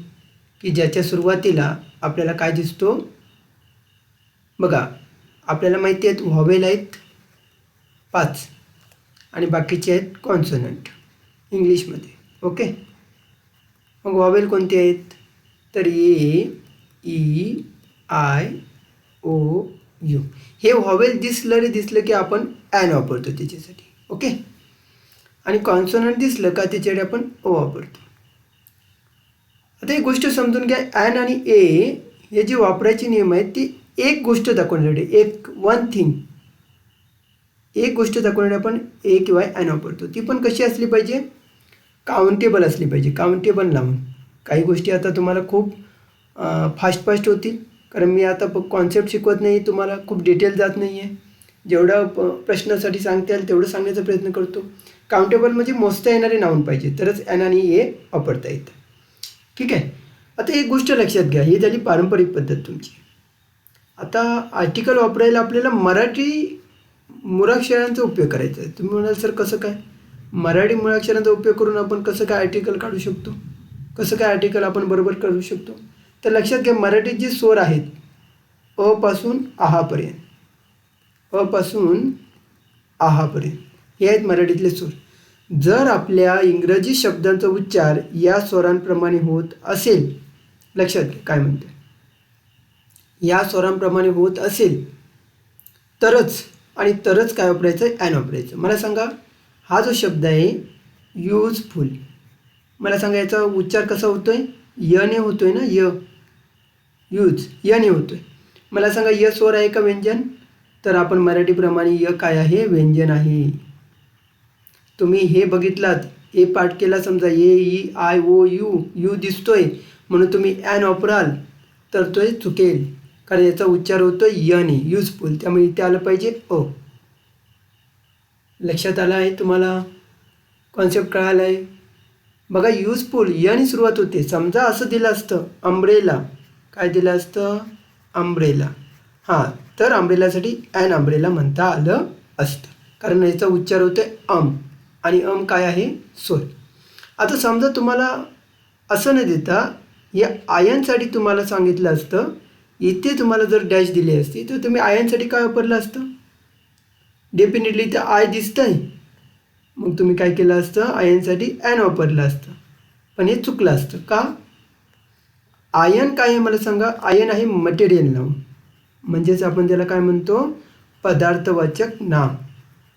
की ज्याच्या सुरुवातीला आपल्याला काय दिसतो बघा. आपल्याला माहिती आहेत व्हॉवेल आहेत 5 आणि बाकीचे आहेत कॉन्सोनंट इंग्लिशमध्ये. ओके, मग व्हॉवेल कोणते आहेत तर ए, ई, आय, ओ, यू. हे व्हॉवेल दिसलं की आपण ॲन वापरतो त्याच्यासाठी. ओके, आणि कॉन्सोनंट दिसलं का त्याच्यासाठी आपण ओ वापरतो. आता एक गोष्ट समजून घ्या, ॲन आणि ए हे जे वापरायचे नियम आहेत ती एक गोष्ट दाखवण्यासाठी एक गोष्ट दाखवण्यासाठी आपण ए किंवा ॲन वापरतो. ती पण कशी असली पाहिजे, काउंटेबल असली पाहिजे, काउंटेबल नाऊन. काही गोष्टी आता तुम्हाला खूप फास्ट होतील कारण मी आता कॉन्सेप्ट शिकवत नाही, तुम्हाला खूप डिटेल जात नाही आहे. जेवढं प्रश्नासाठी सांगता येईल तेवढं सांगण्याचा प्रयत्न करतो. काउंटेबल म्हणजे मोजता येणारे नाऊन पाहिजे तरच ॲन आणि ए वापरता येतं. ठीक आहे. आता एक गोष्ट लक्षात घ्या, ही झाली पारंपरिक पद्धत तुमची. आता आर्टिकल वापरायला आपल्याला मराठी मुळाक्षरांचा उपयोग करायचा आहे. तुम्ही म्हणाल सर कसं काय, मराठी मुळाक्षरांचा उपयोग करून आपण कसं काय आर्टिकल काढू शकतो, कसं काय आर्टिकल आपण बरोबर करू शकतो. तर लक्षात घ्या, मराठीत जे स्वर आहेत अ पासून आहापर्यंत, अ पासून आहापर्यंत हे आहेत मराठीतले स्वर. जर आपल्या इंग्रजी शब्दांचा उच्चार या स्वरांप्रमाणे होत असेल, लक्षात घ्या काय म्हणते, या स्वरांप्रमाणे होत असेल तरच काय वापरायचं, ॲन वापरायचं. मला सांगा, हा जो शब्द आहे यूजफुल, मला सांगा याचा उच्चार कसा होतोय, यने होतोय ना, यने होतोय. मला सांगा य स्वर आहे का व्यंजन, तर आपण मराठीप्रमाणे य काय आहे, व्यंजन आहे. तुम्ही हे बघितलात, ए पाठ केला समजा, ए, ई, आय, ओ, यू दिसतोय म्हणून तुम्ही ॲन वापराल तर तो चुकेल कारण याचा उच्चार होतोय यने, यूजफुल. त्यामुळे इथे आलं पाहिजे अ. लक्षात आलं आहे तुम्हाला, कॉन्सेप्ट कळाला आहे बघा. यूजफुल यने सुरुवात होते. समजा असं दिलं असतं अम्ब्रेला, काय दिलं असतं, अम्ब्रेला, हां, तर अम्ब्रेलासाठी ॲन अम्ब्रेला म्हणता आलं असतं कारण याचा उच्चार होतोय आणि काय आहे, स्वर. आता समजा तुम्हाला असं न देता या आयनसाठी तुम्हाला सांगितलं असतं, इथे तुम्हाला जर डॅश दिली असती तर तुम्ही आयनसाठी काय वापरलं असतं, डेफिनेटली इथे आय दिसतंय मग तुम्ही काय केलं असतं, आयनसाठी ॲन वापरलं असतं. पण हे चुकलं असतं का. आयन काय आहे मला सांगा, आयन आहे मटेरियल नाम, म्हणजेच आपण त्याला काय म्हणतो, पदार्थवाचक नाम.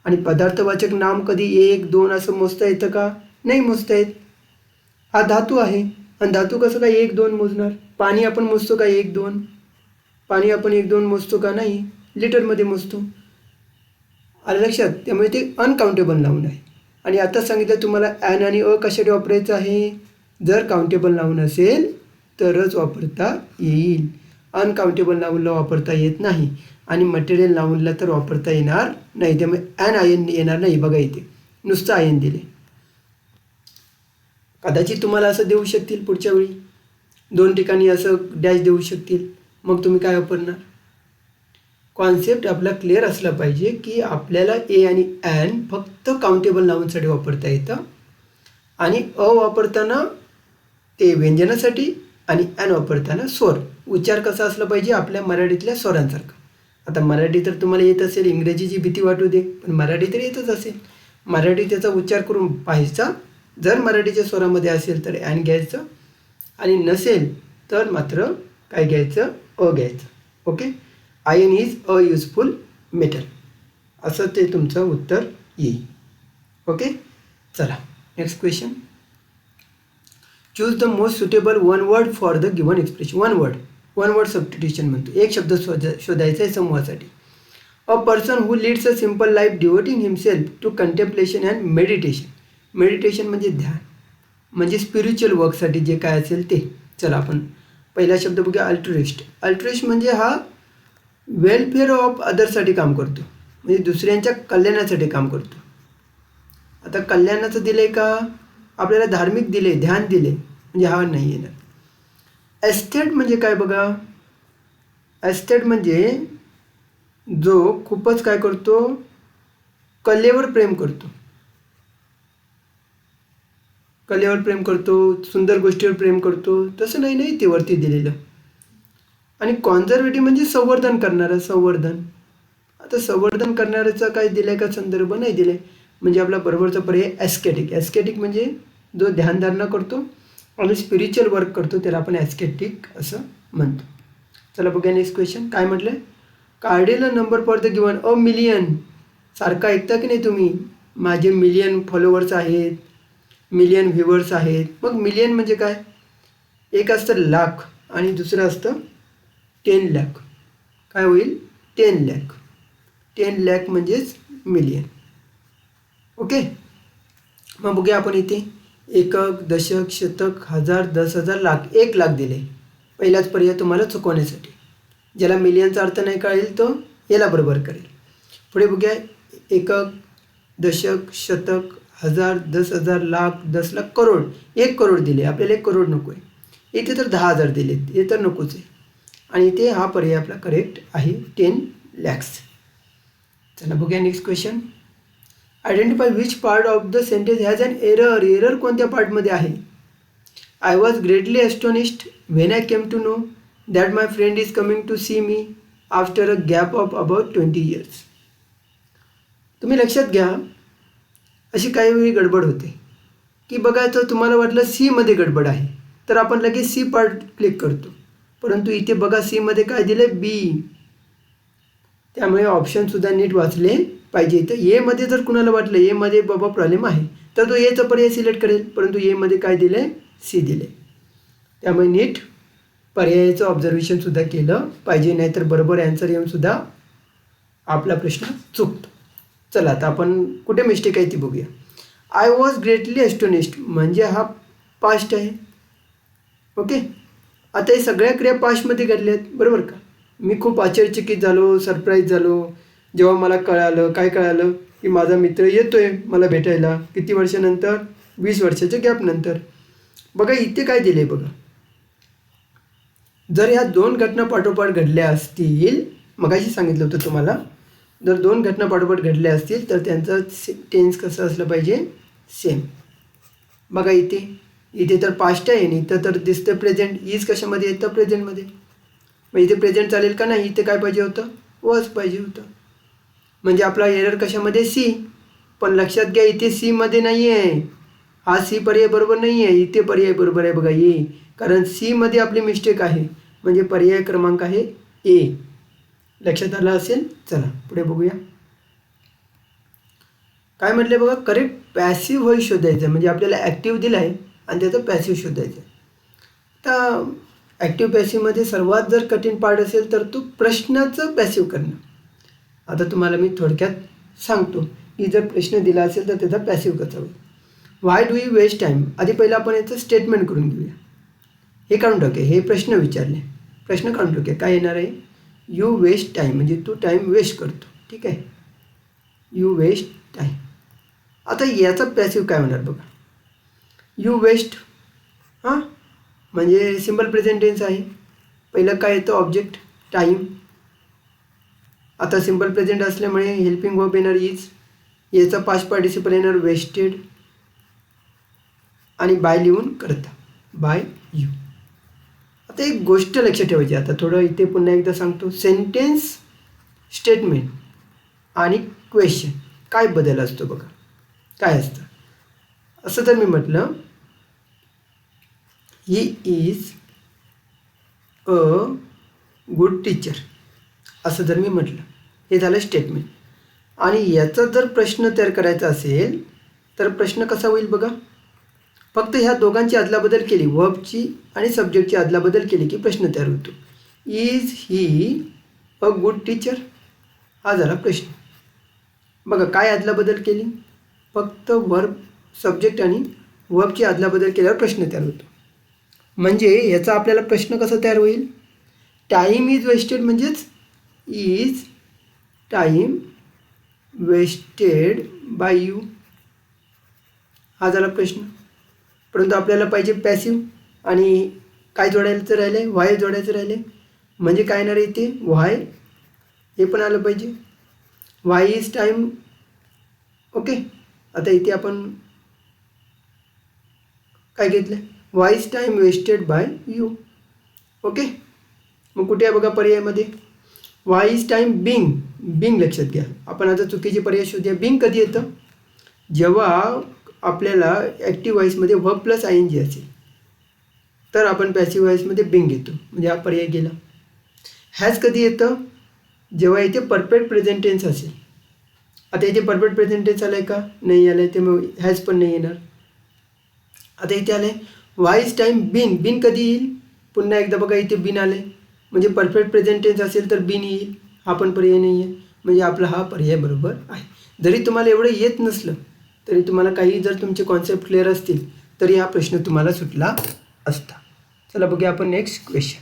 आणि पदार्थवाचक नाम कधी 1, 2 असं मोजता येतं का, नाही मोजता येत. हा धातू आहे आणि धातू कसं काय 1, 2 मोजणार. पाणी आपण मोजतो का 1, 2, पाणी आपण 1, 2 मोजतो का, नाही, लिटरमध्ये मोजतो. आलं लक्षात. त्यामुळे ते अनकाउंटेबल नाऊन आहे. आणि आता सांगितलं तुम्हाला ॲन आणि अ कशासाठी वापरायचं आहे, जर काउंटेबल नाऊन असेल तरच वापरता येईल, अनकाउंटेबल नाऊनला वापरता येत नाही आणि मटेरियल नाऊनला तर वापरता येणार नाही. त्यामुळे ॲन आयन येणार नाही. बघा इथे नुसतं आयन दिले. कदाचित तुम्हाला असं देऊ शकतील पुढच्या वेळी, 2 ठिकाणी असं डॅश देऊ शकतील, मग तुम्ही काय वापरणार. कॉन्सेप्ट आपला क्लिअर असला पाहिजे की आपल्याला ए आणि ॲन फक्त काउंटेबल नाऊनसाठी वापरता येतं आणि अ वापरताना ते व्यंजनासाठी आणि ॲन वापरताना स्वर. उच्चार कसा असला पाहिजे, आपल्या मराठीतल्या स्वरांसारखा. आता मराठी तर तुम्हाला येत असेल, इंग्रजीची भीती वाटू दे, पण मराठी तर येतच असेल. मराठी त्याचा उच्चार करून पाहायचा. जर मराठीच्या स्वरामध्ये असेल तर ॲन घ्यायचं आणि नसेल तर मात्र काय घ्यायचं, अ घ्यायचं. Okay, ion is a useful metal, असं ते तुमचं उत्तर येईल. ओके, चला next question. Choose the most suitable one word for the given expression. One word substitution म्हणतो. एक शब्द शोधायचा आहे समूहासाठी. A person who leads a simple life devoting himself to contemplation and meditation. Meditation म्हणजे ध्यान, म्हणजे स्पिरिच्युअल वर्कसाठी जे काय असेल ते. चला आपण पहिला शब्द बघूया, अल्ट्रुइस्ट. अल्ट्रुइस्ट म्हणजे हा वेलफेअर ऑफ अदरसाठी काम करतो, म्हणजे दुसऱ्यांच्या कल्याणासाठी काम करतो. आता कल्याणाचं दिलं आहे का, आपल्याला धार्मिक दिले, ध्यान दिले, म्हणजे हा नाही येणार. एस्थेट म्हणजे काय बघा, एस्थेट म्हणजे जो खूपच काय करतो, कलेवर प्रेम करतो, कलेवर प्रेम करतो, सुंदर गोष्टीवर प्रेम करतो, तसं नाही ते वरती दिलेलं. आणि कॉन्झर्वेटिव्ह म्हणजे संवर्धन करणारं, संवर्धन. आता संवर्धन करणाऱ्याचा काय दिलं का संदर्भ नाही दिले. म्हणजे आपला बरोबरचा पर्याय ॲस्केटिक. ॲस्केटिक म्हणजे जो ध्यानधारणा करतो आणि स्पिरिच्युअल वर्क करतो त्याला आपण ॲस्केटिक असं म्हणतो. चला बघूया नेक्स्ट क्वेश्चन. काय म्हटलं आहे? Cardinal number for the given a million. सारखं ऐकता की नाही तुम्ही? माझे मिलियन फॉलोवर्स आहेत, मिलियन व्ह्युअर्स आहेत. मग मिलियन म्हणजे काय? एक असतं लाख आणि दुसरं असतं 10 लाख. काय होईल? 10 लाख. 10 लाख म्हणजेच मिलियन. ओके. मग बघूया आपण इथे एकक, दशक, शतक, हजार, 10,000, लाख. 1 लाख दिले. पहिलाच पर्याय तुम्हाला चुकवण्यासाठी. ज्याला मिलियनचा अर्थ नाही कळेल तो याला बरोबर करेल. पुढे बघूया एकक, दशक, शतक, हजार, 10,000, लाख, 10 लाख, करोड. 1 करोड दिले. आपल्याला 1 करोड नको आहे. इथे तर 10,000 दिले, हे तर नकोच आहे. आणि इथे हा पर्याय आपला करेक्ट आहे 10 लॅक्स. चला बघूया next question. Identify which part of the sentence has an error. Error कोणत्या पार्टमध्ये आहे? I was greatly astonished when I came to know that my friend is coming to see me after a gap of about 20 years. तुम्ही लक्षात घ्या, अशी काही वेळी गडबड होते की बघायचं तुम्हाला वाटलं सीमध्ये गडबड आहे तर आपण लगेच सी पार्ट क्लिक करतो, परंतु इथे बघा सीमध्ये काय दिले? बी. त्यामुळे ऑप्शनसुद्धा नीट वाचले पाहिजे. तर एमध्ये जर कुणाला वाटलं एमध्ये बाबा प्रॉब्लेम आहे तर तो एचा पर्याय सिलेक्ट करेल, परंतु एमध्ये काय दिले? सी दिले. त्यामुळे नीट पर्यायाचं ऑब्झर्वेशनसुद्धा केलं पाहिजे, नाहीतर बरोबर ॲन्सर येऊनसुद्धा आपला प्रश्न चुकतो. चला आता आपण कुठे मिस्टेक आहे ती बघूया. आय वॉज ग्रेटली ॲस्टोनिश्ड म्हणजे हा पास्ट आहे. ओके. आता हे सगळ्या क्रिया पास्टमध्ये घडल्या आहेत, बरोबर का? मी खूप आश्चर्यचकित झालो, सरप्राईज झालो जेव्हा मला कळालं. काय कळालं? की माझा मित्र येतो आहे मला भेटायला. किती वर्षानंतर? 20 वर्षाच्या गॅपनंतर. बघा इथे काय दिले बघा. जर ह्या 2 घटना पाठोपाठ घडल्या असतील, मगाशी सांगितलं होतं तुम्हाला, जर 2 घटना पाठोपाठ घडल्या असतील तर त्यांचं टेन्स कसं असलं पाहिजे? सेम. बघा इथे तर पास्ट आहे आणि इथं तर दिसतं प्रेझेंट. इज कशामध्ये येतं? प्रेझेंटमध्ये. मग इथे प्रेझेंट चालेल का नाही? इथे काय पाहिजे होतं? वॉज पाहिजे होतं. म्हणजे आपला एरर कशामध्ये? सी. पण लक्षात घ्या इथे सीमध्ये नाही आहे. हा सी पर्याय बरोबर नाही आहे, इथे पर्याय बरोबर आहे बघा ए. कारण सीमध्ये आपली मिस्टेक आहे, म्हणजे पर्याय क्रमांक आहे ए. लक्षात आलं असेल. चला पुढे बघूया. काय म्हटलं बघा? करेक्ट पॅसिव्ह व्हॉइस शोधायचं. म्हणजे आपल्याला ॲक्टिव्ह दिला आहे आणि त्याचं पॅसिव्ह शोधायचं. तर ॲक्टिव्ह पॅसिव्हमध्ये सर्वात जर कठीण पार्ट असेल तर तो प्रश्नाचं पॅसिव्ह करणं. आता तुम्हाला मी थोडक्यात सांगतो की जर प्रश्न दिला असेल तर त्याचा पॅसिव्ह कसा होईल. व्हाय डू यू वेस्ट टाईम. आधी पहिलं आपण याचं स्टेटमेंट करून घेऊया. हे काढून टाकूया. हे प्रश्न विचारले, प्रश्न काढून टाकूया. काय येणार आहे? यू वेस्ट टाईम म्हणजे तू टाईम वेस्ट करतो. ठीक आहे. You waste time. आता याचा पॅसिव्ह काय होणार बघा. यू वेस्ट हां म्हणजे सिम्पल प्रेझेंट टेन्स आहे. पहिलं काय येतं? Object time. आता सिम्पल प्रेझेंट असल्यामुळे हेल्पिंग वर्ब येणार इज. याचा पास्ट पार्टिसिपल येणार वेस्टेड आणि बाय लिहून करता बाय यू. आता एक गोष्ट लक्षात ठेवायची. आता थोडं इथे पुन्हा एकदा सांगतो. सेंटेन्स, स्टेटमेंट आणि क्वेश्चन काय बदल असतो बघा. काय असतं? असं जर मी म्हटलं he is a good teacher, असं जर मी म्हटलं, हे झालं स्टेटमेंट. आणि याचा जर प्रश्न तयार करायचा असेल तर प्रश्न कसा होईल बघा. फक्त ह्या दोघांची अदलाबदल केली, वर्बची आणि सब्जेक्टची अदलाबदल केली की प्रश्न तयार होतो. Is he a good teacher, हा झाला प्रश्न. बघा काय अदलाबदल केली? फक्त वर्ब, सब्जेक्ट आणि वर्बची अदलाबदल केल्यावर प्रश्न तयार होतो. म्हणजे याचा आपल्याला प्रश्न कसा तयार होईल? टाईम इज वेस्टेड म्हणजेच is time wasted by you, हा झाला प्रश्न. परंतु आपल्याला पाहिजे पॅसिव्ह आणि काय जोडायचं राहिलं आहे? व्हाय जोडायचं राहिलं आहे. म्हणजे काय येणार आहे इथे? व्हाय हे पण आलं पाहिजे. Why is time okay. आता इथे आपण काय घेतलं, why is time wasted by you. Okay. मग कुठे आहे बघा पर्यायामध्ये, why is time being. Being लक्षात घ्या. आपण आता चुकीचे पर्याय शोधूया. बिंग कधी येतं, जेव्हा आपल्याला ॲक्टिव्ह व्हॉईसमध्ये verb plus I N G असेल तर आपण पॅसिव्ह व्हॉईसमध्ये बिंग घेतो, म्हणजे हा पर्याय गेला. हॅज कधी येतं, जेव्हा इथे परफेक्ट प्रेझेंट टेन्स असेल. आता इथे परफेक्ट प्रेझेंट टेन्स आलं आहे का, नाही आलं आहे, ते मग हॅज पण नाही येणार. आता इथे आलं आहे व्हाय इज टाईम बिन. बिन कधी येईल, पुन्हा एकदा बघा इथे बिन आलं आहे, म्हणजे परफेक्ट प्रेझेंट टेन्स असेल तर बिन येईल. हा पण पर्याय नाही आहे, म्हणजे आपला हा पर्याय बरोबर आहे. जरी तुम्हाला एवढं येत नसलं तरी तुम्हाला काही जर तुमचे कॉन्सेप्ट क्लिअर असतील तरी हा प्रश्न तुम्हाला सुटला असता. चला बघूया आपण नेक्स्ट क्वेश्चन.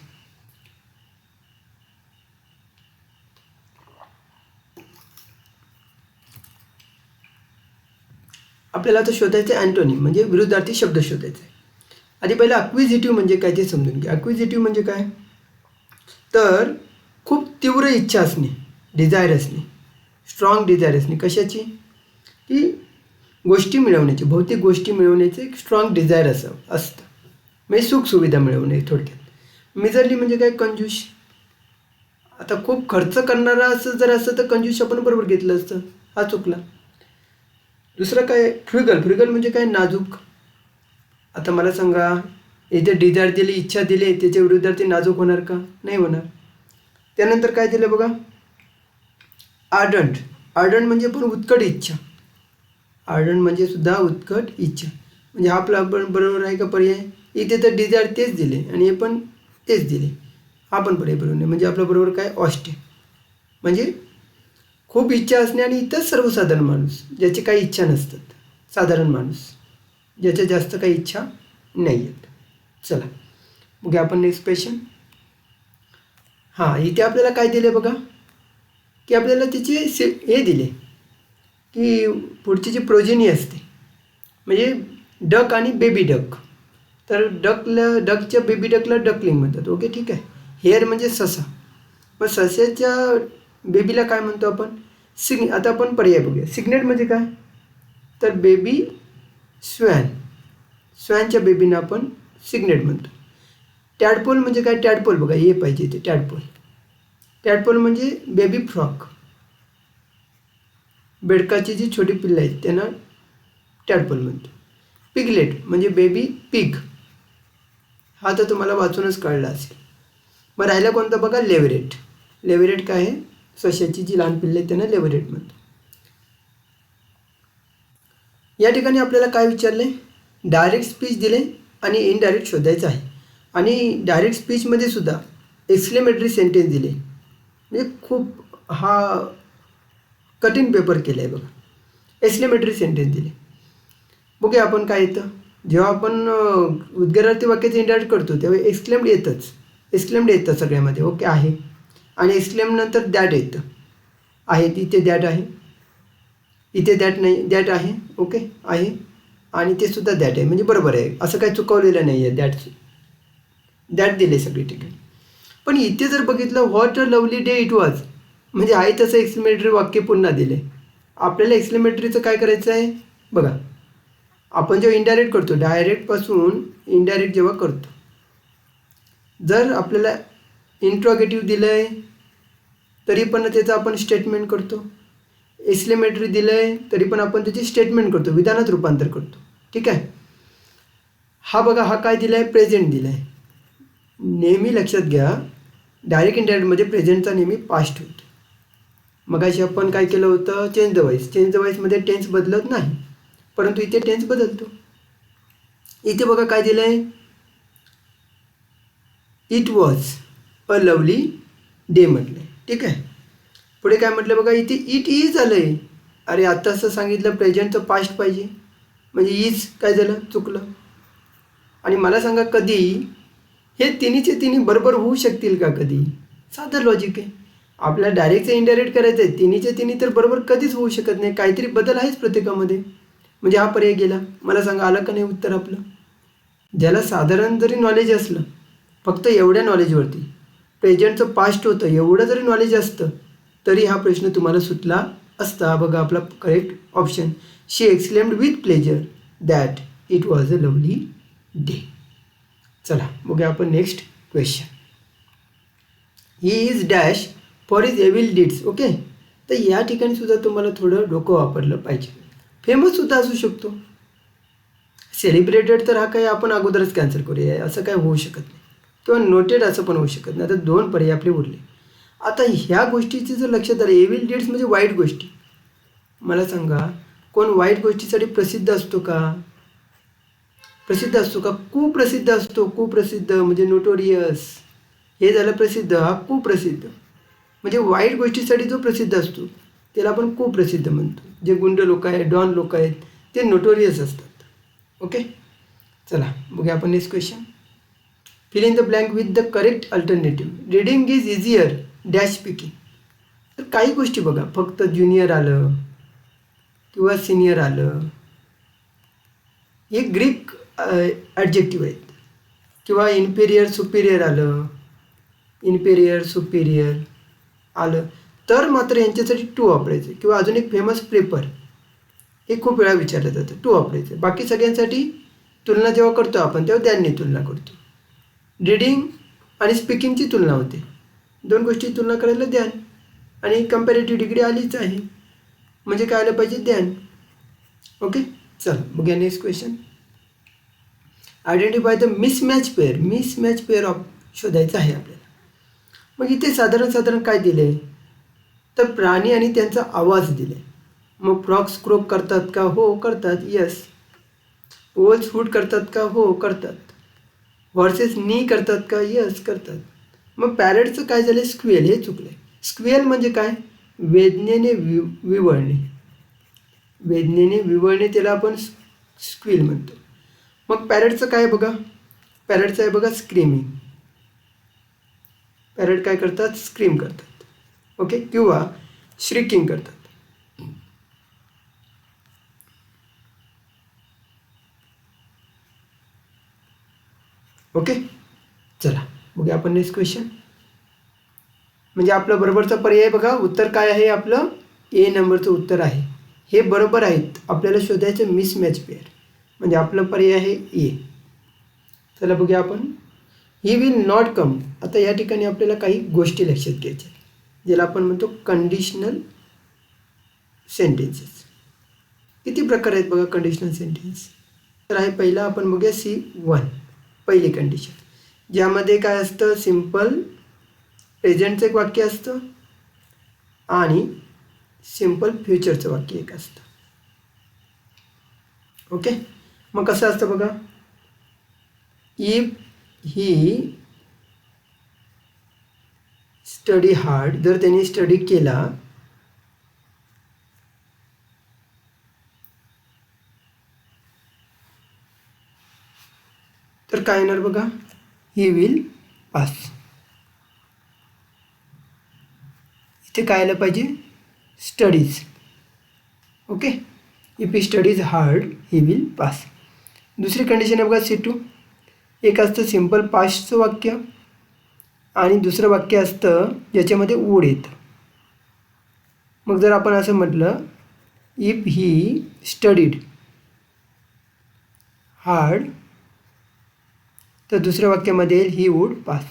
आपल्याला आता शोधायचं आहे अँटोनिम, म्हणजे विरुद्धार्थी शब्द शोधायचा आहे. आधी पहिलं अक्विजिटिव्ह म्हणजे काय ते समजून घ्या. अक्विजिटिव्ह म्हणजे काय, तर खूप तीव्र इच्छा असणे, डिझायर असणे, स्ट्रॉंग डिझायर असणे. कशाची, की गोष्टी मिळवण्याची, भौतिक गोष्टी मिळवण्याचे एक स्ट्रॉंग डिझायर असतं, म्हणजे सुखसुविधा मिळवणे थोडक्यात. मिझरली म्हणजे काय, कंजूस. आता खूप खर्च करणारा असं जर असतं तर कंजूस आपण बरोबर घेतलं असतं, हा चुकला. दुसरं काय, फ्रिगल. फ्रिगल म्हणजे काय, नाजूक. आता मला सांगा, इथे डिझायर दिली, इच्छा दिली, त्याच्या विरुद्धार्थी नाजूक होणार का, नाही होणार. त्यानंतर काय दिलं बघा, आर्डंट. आर्डंट म्हणजे पण उत्कट इच्छा. आर्डंट म्हणजे सुद्धा उत्कट इच्छा, म्हणजे हा आपला बरोबर आहे का पर्याय. इथे तर डिझायर तेच दिले आणि हे पण तेच दिले, हा पण पर्याय बरोबर नाही. म्हणजे आपलं बरोबर काय, ऑस्टे. म्हणजे खूप इच्छा असणे आणि इतर सर्वसाधारण माणूस ज्याची काही इच्छा नसतात, साधारण माणूस ज्याच्या जास्त काही इच्छा नाही आहेत. चला बघूया आपण नेक्स्ट क्वेश्चन. हां, इथे आपल्याला काय दिले बघा, की आपल्याला त्याचे हे दिले की पुढची जी प्रोजेनी असते, म्हणजे डक आणि बेबी डक. तर डकच्या बेबी डकला डकलिंग म्हणतात. ओके, ठीक आहे. हेअर म्हणजे ससा, मग सस्याच्या बेबीला काय म्हणतो आपण, आता आपण पर्याय बघूया. सिग्नेट म्हणजे काय, तर बेबी स्वॅन. स्वॅनच्या बेबीना आपण सिग्नेट म्हणतो. टॅडपोल म्हणजे काय, टॅडपोल बघा हे पाहिजे ते टॅडपोल. टॅडपोल म्हणजे बेबी फ्रॉक. बेडकाची जी छोटी पिल्लं आहेत त्यांना टॅडपोल म्हणतो. पिगलेट म्हणजे बेबी पिग. हा तर तुम्हाला वाचूनच कळला असेल. मग राहिलं कोणतं बघा, लेव्हरेट. लेव्हरेट काय आहे, सश्याची जी लहान पिल्ले आहेत त्यांना लेव्हरेट म्हणतो. या ठिकाणी आपल्याला काय विचारले, डायरेक्ट स्पीच दिले आणि इनडायरेक्ट शोधायचं आहे. आणि डायरेक्ट स्पीचमध्ये सुद्धा एक्सक्लेमेटरी सेंटेन्स दिले, म्हणजे खूप हा कठीण पेपर केला आहे बघा. एक्सक्लेमेटरी सेंटेन्स दिले. बघूया आपण काय येतं. जेव्हा आपण उद्गारार्थी वाक्याचं इनडायरेक्ट करतो तेव्हा एक्सक्लेम्ड येतंच, एक्सक्लेम्ड येतं सगळ्यामध्ये. ओके आहे. आणि एक्सक्लेम नंतर दॅट येतं, आहे इथे दॅट आहे, इथे दॅट नाही, दॅट आहे. ओके आहे, आणि ते सुद्धा दॅट आहे, म्हणजे बरोबर आहे, असं काही चुकवलेलं नाही आहे. दॅट दिले सगळी ठिकाणी. पण इथे जर बघितलं, what a lovely day it was, म्हणजे आहे तसं एक्सक्लेमेटरी वाक्य पुन्हा दिले. आपल्याला एक्सक्लेमेटरीचं काय करायचं आहे बघा. आपण जेव्हा इनडायरेक्ट करतो, डायरेक्टपासून इनडायरेक्ट जेव्हा करतो, जर आपल्याला इंट्रॉगेटिव्ह दिलं आहे तरी पण त्याचं आपण स्टेटमेंट करतो. एक्सक्लेमेटरी दिलं आहे तरी पण आपण त्याची स्टेटमेंट करतो, विधानात रूपांतर करतो. ठीक आहे. हा बघा, हा काय दिला आहे, प्रेझेंट दिला आहे. नेहमी लक्षात घ्या, डायरेक्ट इनडायरेक्टमध्ये प्रेझेंटचा नेहमी पास्ट होतो. मगाशी आपण काय केलं होतं, change the voice. Change the व्हॉइसमध्ये टेन्स बदलत नाही, परंतु इथे टेन्स बदलतो. इथे बघा काय दिलं आहे, it was a lovely day म्हटलं. ठीक आहे. पुढे काय म्हटलं बघा, इथे इट इज आलं आहे. अरे आत्ता असं सांगितलं प्रेझेंटचं पास्ट पाहिजे, म्हणजे इज काय झालं, चुकलं. आणि मला सांगा कधी हे तिन्हीचे तिन्ही बरोबर होऊ शकतील का कधी, साधं लॉजिक आहे. आपल्याला डायरेक्टचं इनडायरेक्ट करायचं आहे, तिन्हीचे तिन्ही तर बरोबर कधीच होऊ शकत नाही, काहीतरी बदल आहेच प्रत्येकामध्ये. म्हणजे हा पर्याय गेला. मला सांगा आलं का नाही उत्तर आपलं. ज्याला साधारण जरी नॉलेज असलं, फक्त एवढ्या नॉलेजवरती प्रेझेंटचं पास्ट होतं एवढं जरी नॉलेज असतं तरी हा प्रश्न तुम्हाला सुटला असता बघा आपला correct option. She exclaimed with pleasure that it was a lovely day. चला बघूया आपण next question. He is dash for is evil deeds. Okay, तर या ठिकाणी सुद्धा तुम्हाला थोडं डोकं वापरलं पाहिजे. फेमस सुद्धा असू शकतो. सेलिब्रेटेड तर हा काही आपण अगोदरच कॅन्सल करूया, असं काय होऊ शकत नाही. किंवा नोटेड असं पण होऊ शकत नाही. आता 2 पर्याय आपले उरले. आता ह्या गोष्टीची जर लक्षात आलं, एविल डीड्स म्हणजे वाईट गोष्टी. मला सांगा, कोण वाईट गोष्टीसाठी प्रसिद्ध असतो का? प्रसिद्ध असतो का? कुप्रसिद्ध असतो. कुप्रसिद्ध म्हणजे नोटोरियस. हे झालं प्रसिद्ध, हा कुप्रसिद्ध. म्हणजे वाईट गोष्टीसाठी जो प्रसिद्ध असतो त्याला आपण कुप्रसिद्ध म्हणतो. जे गुंड लोक आहेत, डॉन लोक आहेत, ते नोटोरियस असतात. ओके, चला बघूया आपण next question. Fill in the blank with the correct alternative. Reading is easier dash speaking. तर काही गोष्टी बघा, फक्त ज्युनियर आलं किंवा सिनियर आलं, हे ग्रीक ॲडजेक्टिव्ह आहेत. किंवा इन्फेरियर सुपिरियर आलं, इन्फेरियर सुपिरियर आलं तर मात्र यांच्यासाठी टू वापरायचं. किंवा अजून एक फेमस प्रेपर, हे खूप वेळा विचारलं जातं, टू वापरायचं. बाकी सगळ्यांसाठी तुलना जेव्हा करतो आपण तेव्हा त्यांनी तुलना करतो. रीडिंग आणि स्पीकिंगची तुलना होते. 2 गोष्टी तुलना करायला द्यान. आणि कंपॅरेटिव्ह डिग्री आलीच आहे, म्हणजे काय आलं पाहिजे? द्यान. ओके, चल बघूया next question. Identify the mismatch pair. Mismatch pair of शोधायचं आहे आपल्याला. मग इथे साधारण काय दिलं आहे? तर प्राणी आणि त्यांचा आवाज दिला आहे. मग फ्रॉक्स क्रोक करतात का? हो करतात, येस. ओल्स हुड करतात का? हो करतात. हॉर्सेस नी करतात का? येस करतात. मग पॅरेटचं काय झालं? स्क्वेल. हे चुकलं आहे. स्क्वेल म्हणजे काय? वेदनेने विवळणे. वेदनेने विवळणे त्याला आपण स्क्विल म्हणतो. मग पॅरेटचं काय बघा? पॅरेटचं आहे बघा स्क्रीमिंग. पॅरेट काय करतात? स्क्रीम करतात. ओके, किंवा श्रिकिंग करतात. ओके, चला बघूया आपण नेक्स्ट क्वेश्चन. म्हणजे आपलं बरोबरचा पर्याय बघा, उत्तर काय आहे आपलं? ए नंबरचं उत्तर आहे. हे बरोबर आहेत. आपल्याला शोधायचं मिसमॅच पेअर, म्हणजे आपलं पर्याय आहे ए. चला बघूया आपण. He will not come. आता या ठिकाणी आपल्याला काही गोष्टी लक्षात घ्यायच्या, ज्याला आपण म्हणतो कंडिशनल सेंटेन्सेस. किती प्रकार आहेत बघा कंडिशनल सेंटेन्स. तर आहे पहिला आपण बघूया C1, पहिली कंडिशन, ज्यामध्ये काय असतं? सिम्पल प्रेझेंटचं एक वाक्य असतं आणि सिम्पल फ्युचरचं वाक्य एक असतं. ओके, मग कसं असतं बघा. इफ ही स्टडी हार्ड, जर त्यांनी स्टडी केला तर काय येणार बघा? He will pass. इथे काय आलं पाहिजे? Studies. Okay, if he studies hard he will pass. दुसरी कंडिशन आहे बघा C2. एक असतं सिम्पल पास्टचं वाक्य आणि दुसरं वाक्य असतं ज्याच्यामध्ये वूड येतं. मग जर आपण असं म्हटलं, इफ ही स्टडीड हार्ड, तर दुसऱ्या वाक्यामध्ये येईल ही वूड पास.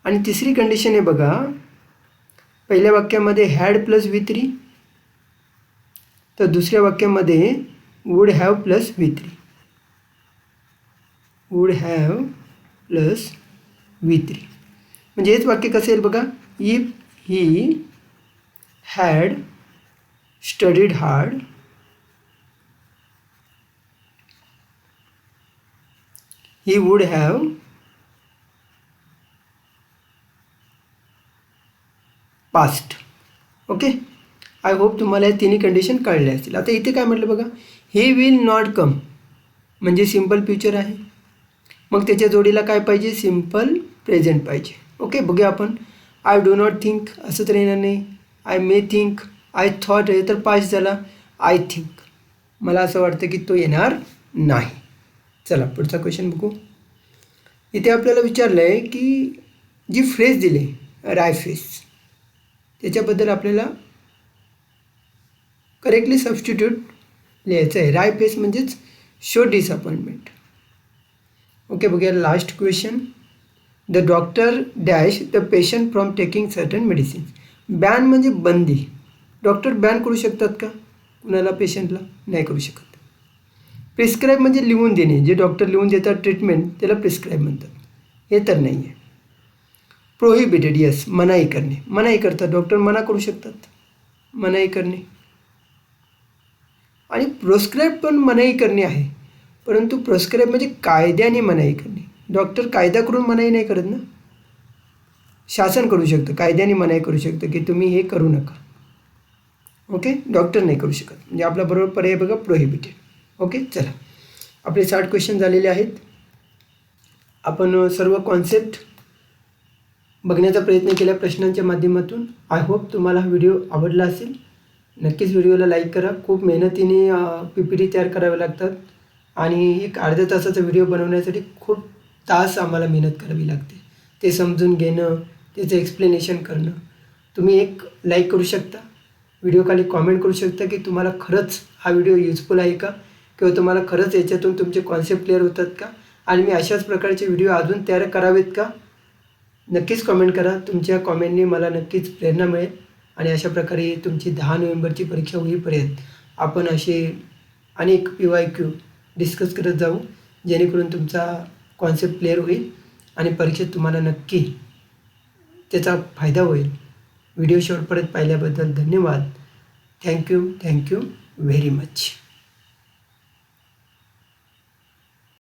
आणि तिसरी कंडिशन आहे बघा, पहिल्या वाक्यामध्ये हॅड प्लस V3, तर दुसऱ्या वाक्यामध्ये would have plus V3. Would have plus V3. म्हणजे हेच वाक्य कसं येईल बघा. If he had studied hard he would have passed. Okay, I hope तुम्हाला हे तिन्ही कंडिशन कळले असतील. आता इथे काय म्हटलं बघा, ही विल नॉट कम म्हणजे सिम्पल फ्युचर आहे. मग त्याच्या जोडीला काय पाहिजे? सिम्पल प्रेझेंट पाहिजे. ओके, बघूया आपण. आय डू नॉट थिंक असं तर येणार नाही. I may think, I thought आहे तर पास्ट झाला. आय थिंक, मला असं वाटतं की तो येणार नाही. चला पुढचा क्वेश्चन बघू. इथे आपल्याला विचारलं आहे की जी फ्रेज दिली राय फेस, त्याच्याबद्दल आपल्याला करेक्टली सबस्टिट्यूट लिहायचं आहे. राय फेस म्हणजेच शो डिसअपॉइंटमेंट. ओके, बघूया last question. The doctor dash the patient from taking certain medicine. Ban म्हणजे बंदी. डॉक्टर बॅन करू शकतात का कुणाला, पेशंटला? नाही करू शकत. प्रिस्क्राईब म्हणजे लिहून देणे. जे डॉक्टर लिहून देतात ट्रीटमेंट त्याला प्रिस्क्राईब म्हणतात. हे तर नाही आहे. प्रोहिबिटेड, यस, मनाई करणे. मनाई करतात, डॉक्टर मना करू शकतात. मनाई करणे. आणि प्रोस्क्राईब पण मनाई करणे आहे, परंतु प्रोस्क्राईब म्हणजे कायद्याने मनाई करणे. डॉक्टर कायदा करून मनाई नाही करत ना. शासन करू शकतं, कायद्याने मनाई करू शकतं की तुम्ही हे करू नका. ओके, डॉक्टर नाही करू शकत. म्हणजे आपला बरोबर पर्याय बघा, प्रोहिबिटेड. ओके, चला, आपले 60 क्वेश्चन झालेले आहेत. आपण सर्व कॉन्सेप्ट बघण्याचा प्रयत्न केला प्रश्नांच्या माध्यमातून. आय होप तुम्हाला हा व्हिडिओ आवडला असेल. नक्कीच व्हिडिओला लाईक करा. खूप मेहनतीने PPT तयार करावे लागतात आणि एक अर्ध्या तासाचा व्हिडिओ बनवण्यासाठी खूप तास आम्हाला मेहनत करावी लागते. ते समजून घेणं, त्याचं एक्सप्लेनेशन करणं. तुम्ही एक लाईक करू शकता, व्हिडिओ खाली कॉमेंट करू शकता की तुम्हाला खरंच हा व्हिडिओ युजफुल आहे का, किंवा तुम्हाला खरंच याच्यातून तुमचे कॉन्सेप्ट क्लिअर होतात का, आणि मी अशाच प्रकारचे व्हिडिओ अजून तयार करावेत का. नक्कीच कॉमेंट करा. तुमच्या कॉमेंटने मला नक्कीच प्रेरणा मिळेल आणि अशा प्रकारे तुमची 10 नोव्हेंबरची परीक्षा होईपर्यंत आपण असे अनेक PYQ डिस्कस करत जाऊ, जेणेकरून तुमचा कॉन्सेप्ट क्लिअर होईल आणि परीक्षेत तुम्हाला नक्की त्याचा फायदा होईल. व्हिडिओ शेवटपर्यंत पाहिल्याबद्दल धन्यवाद. Thank you very much.